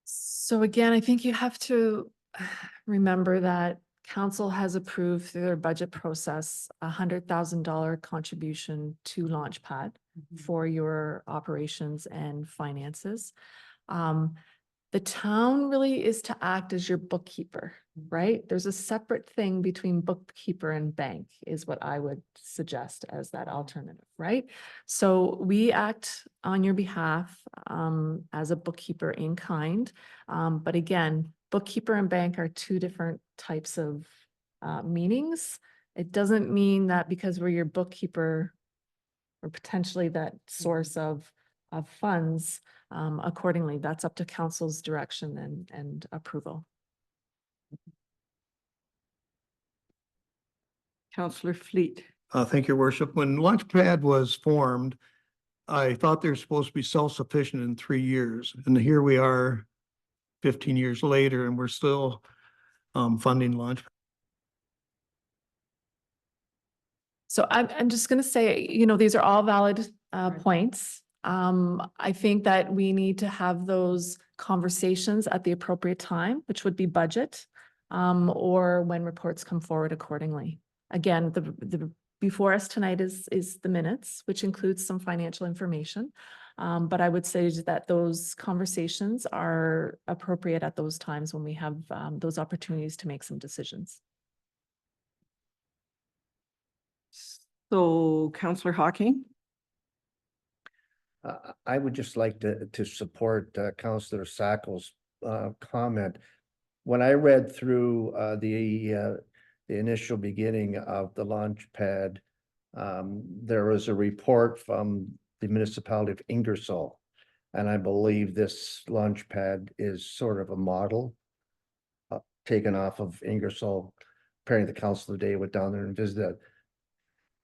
So again, I think you have to remember that council has approved through their budget process $100,000 contribution to Launchpad for your operations and finances. The town really is to act as your bookkeeper, right? There's a separate thing between bookkeeper and bank is what I would suggest as that alternative, right? So we act on your behalf as a bookkeeper in kind. But again, bookkeeper and bank are two different types of meanings. It doesn't mean that because we're your bookkeeper or potentially that source of funds, accordingly, that's up to council's direction and approval. Councillor Fleet. Thank you, Your Worship. When Launchpad was formed, I thought they were supposed to be self-sufficient in 3 years. And here we are 15 years later, and we're still funding Launchpad. So I'm just gonna say, these are all valid points. I think that we need to have those conversations at the appropriate time, which would be budget, or when reports come forward accordingly. Again, the before us tonight is the minutes, which includes some financial information. But I would say that those conversations are appropriate at those times when we have those opportunities to make some decisions. So Counselor Hocking? I would just like to support Councillor Sacco's comment. When I read through the initial beginning of the launch pad, there was a report from the municipality of Ingersoll. And I believe this launch pad is sort of a model taken off of Ingersoll. Apparently the council today went down there and visited.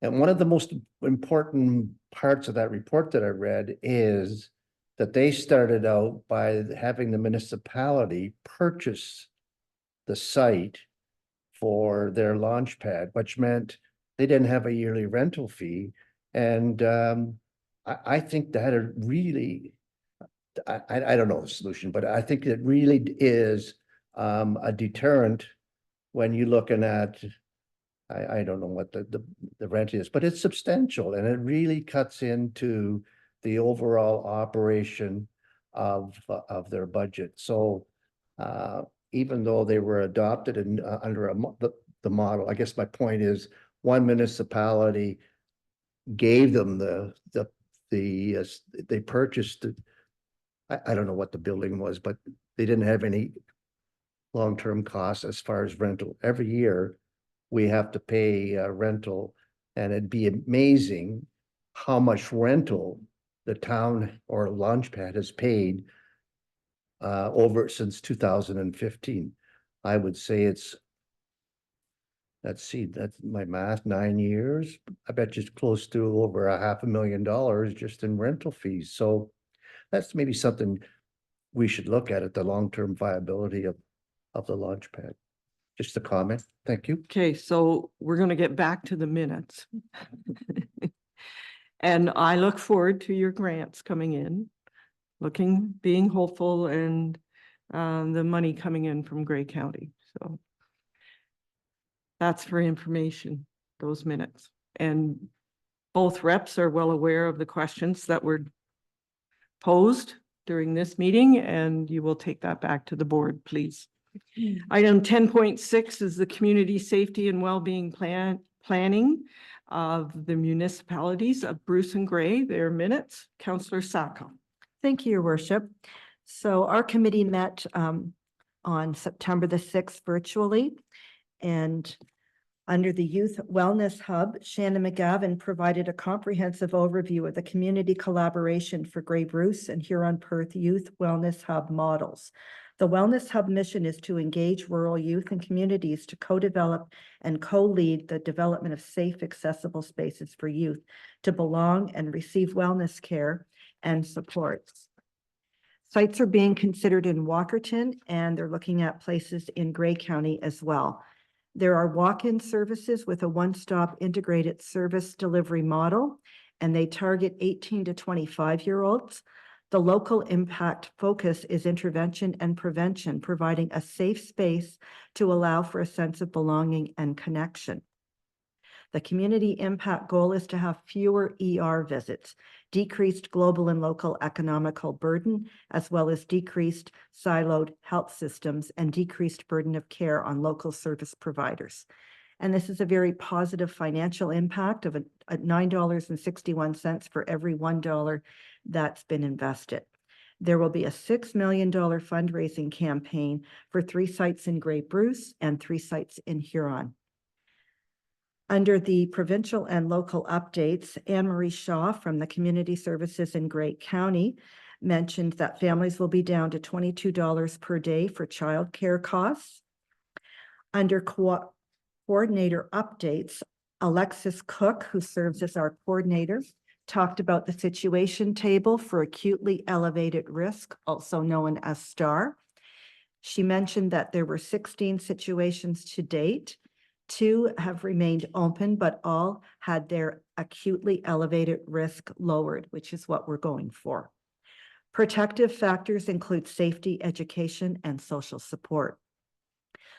And one of the most important parts of that report that I read is that they started out by having the municipality purchase the site for their launch pad, which meant they didn't have a yearly rental fee. And I think that it really, I don't know the solution, but I think it really is a deterrent when you're looking at, I don't know what the rent is, but it's substantial and it really cuts into the overall operation of their budget. So even though they were adopted and under the model, I guess my point is one municipality gave them they purchased it. I don't know what the building was, but they didn't have any long-term costs as far as rental. Every year we have to pay rental, and it'd be amazing how much rental the town or Launchpad has paid over since 2015. I would say it's, let's see, that's my math, 9 years. I bet you it's close to over $500,000 just in rental fees. So that's maybe something we should look at the long-term viability of the Launchpad. Just a comment. Thank you. Okay, so we're going to get back to the minutes. And I look forward to your grants coming in, being hopeful, and the money coming in from Grey County. So that's for information, those minutes. And both reps are well aware of the questions that were posed during this meeting, and you will take that back to the board, please. Item 10.6 is the community safety and well-being planning of the municipalities of Bruce and Grey. Their minutes. Councillor Sacco. Thank you, Your Worship. So our committee met on September the 6th virtually, and under the Youth Wellness Hub, Shannon McGavin provided a comprehensive overview of the community collaboration for Grey Bruce and Huron-Perth Youth Wellness Hub models. The Wellness Hub mission is to engage rural youth and communities to co-develop and co-lead the development of safe, accessible spaces for youth to belong and receive wellness care and supports. Sites are being considered in Walkerton, and they're looking at places in Grey County as well. There are walk-in services with a one-stop integrated service delivery model, and they target 18 to 25-year-olds. The local impact focus is intervention and prevention, providing a safe space to allow for a sense of belonging and connection. The community impact goal is to have fewer ER visits, decreased global and local economical burden, as well as decreased siloed health systems and decreased burden of care on local service providers. And this is a very positive financial impact of $9.61 for every $1 that's been invested. There will be a $6 million fundraising campaign for 3 sites in Grey Bruce and 3 sites in Huron. Under the provincial and local updates, Anne Marie Shaw from the Community Services in Grey County mentioned that families will be down to $22 per day for childcare costs. Under coordinator updates, Alexis Cook, who serves as our coordinator, talked about the situation table for acutely elevated risk, also known as STAR. She mentioned that there were 16 situations to date. 2 have remained open, but all had their acutely elevated risk lowered, which is what we're going for. Protective factors include safety, education, and social support.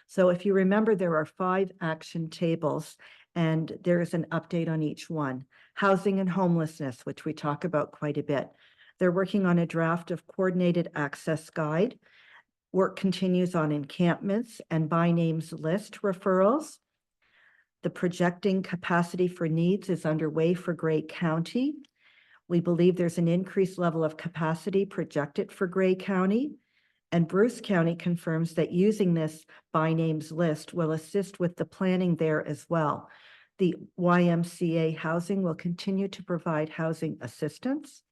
So if you remember, there are 5 action tables, and there is an update on each one. Housing and homelessness, which we talk about quite a bit. They're working on a draft of coordinated access guide. Work continues on encampments and by names list referrals. The projecting capacity for needs is underway for Grey County. We believe there's an increased level of capacity projected for Grey County. And Bruce County confirms that using this by names list will assist with the planning there as well. The YMCA housing will continue to provide housing assistance.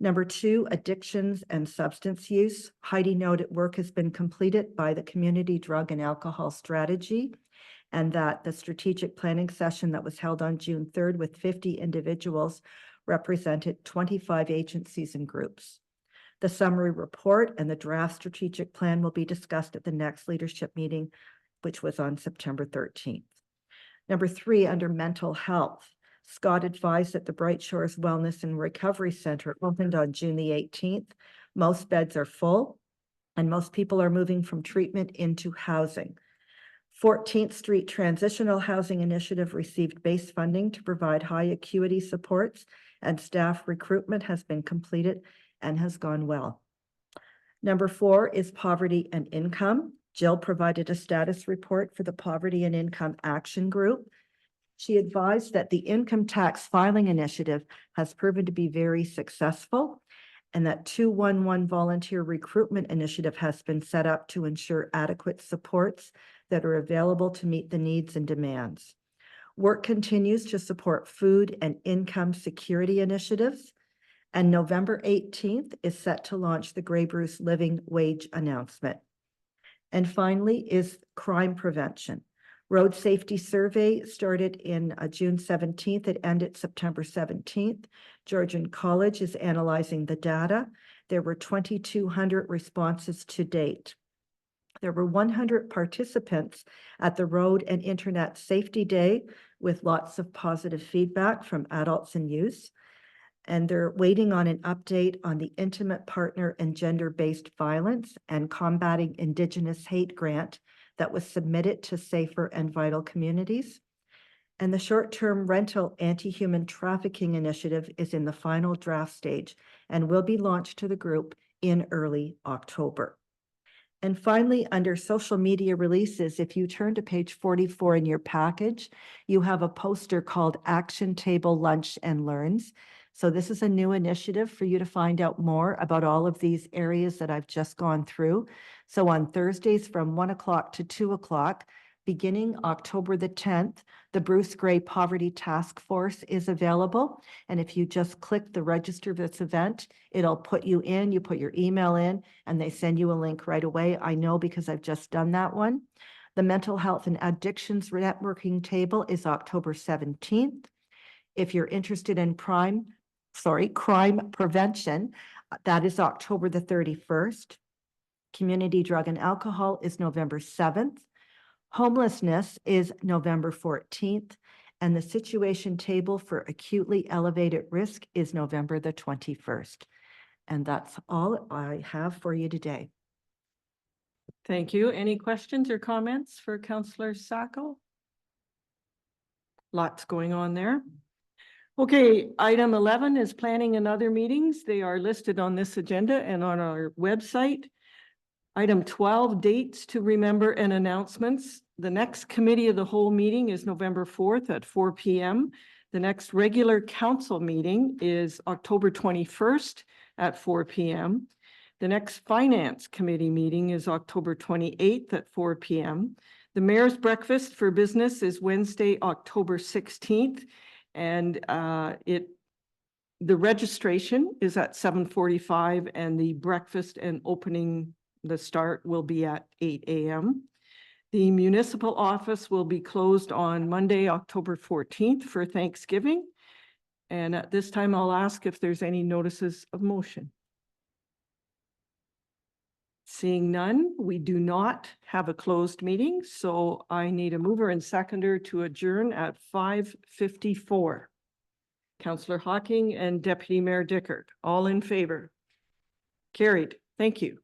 Number 2, addictions and substance use. Heidi noted work has been completed by the Community Drug and Alcohol Strategy, and that the strategic planning session that was held on June 3rd with 50 individuals represented 25 agencies and groups. The summary report and the draft strategic plan will be discussed at the next leadership meeting, which was on September 13th. Number 3, under mental health, Scott advised that the Bright Shores Wellness and Recovery Center opened on June the 18th. Most beds are full, and most people are moving from treatment into housing. 14th Street Transitional Housing Initiative received base funding to provide high acuity supports, and staff recruitment has been completed and has gone well. Number 4 is poverty and income. Jill provided a status report for the Poverty and Income Action Group. She advised that the income tax filing initiative has proven to be very successful, and that 211 volunteer recruitment initiative has been set up to ensure adequate supports that are available to meet the needs and demands. Work continues to support food and income security initiatives, and November 18th is set to launch the Grey Bruce Living Wage announcement. And finally is crime prevention. Road safety survey started in June 17th. It ended September 17th. Georgian College is analyzing the data. There were 2,200 responses to date. There were 100 participants at the Road and Internet Safety Day with lots of positive feedback from adults and youth. And they're waiting on an update on the Intimate Partner and Gender-Based Violence and Combating Indigenous Hate grant that was submitted to Safer and Vital Communities. And the short-term rental anti-human trafficking initiative is in the final draft stage and will be launched to the group in early October. And finally, under social media releases, if you turn to page 44 in your package, you have a poster called Action Table Lunch and Learns. So this is a new initiative for you to find out more about all of these areas that I've just gone through. So on Thursdays from 1 o'clock to 2 o'clock, beginning October the 10th, the Bruce Grey Poverty Task Force is available. And if you just click the register this event, it'll put you in, you put your email in, and they send you a link right away. I know because I've just done that one. The Mental Health and Addictions Networking Table is October 17th. If you're interested in crime prevention, that is October the 31st. Community Drug and Alcohol is November 7th. Homelessness is November 14th. And the Situation Table for Acutely Elevated Risk is November the 21st. And that's all I have for you today. Thank you. Any questions or comments for Councillor Sacco? Lots going on there. Okay, item 11 is planning and other meetings. They are listed on this agenda and on our website. Item 12, dates to remember and announcements. The next committee of the whole meeting is November 4th at 4 p.m. The next regular council meeting is October 21st at 4 p.m. The next finance committee meeting is October 28th at 4 p.m. The mayor's breakfast for business is Wednesday, October 16th. And the registration is at 7:45 and the breakfast and opening, the start will be at 8 a.m. The municipal office will be closed on Monday, October 14th for Thanksgiving. And at this time, I'll ask if there's any notices of motion. Seeing none, we do not have a closed meeting, so I need a mover and seconder to adjourn at 5:54. Councillor Hocking and Deputy Mayor Dickert, all in favor? Carried. Thank you.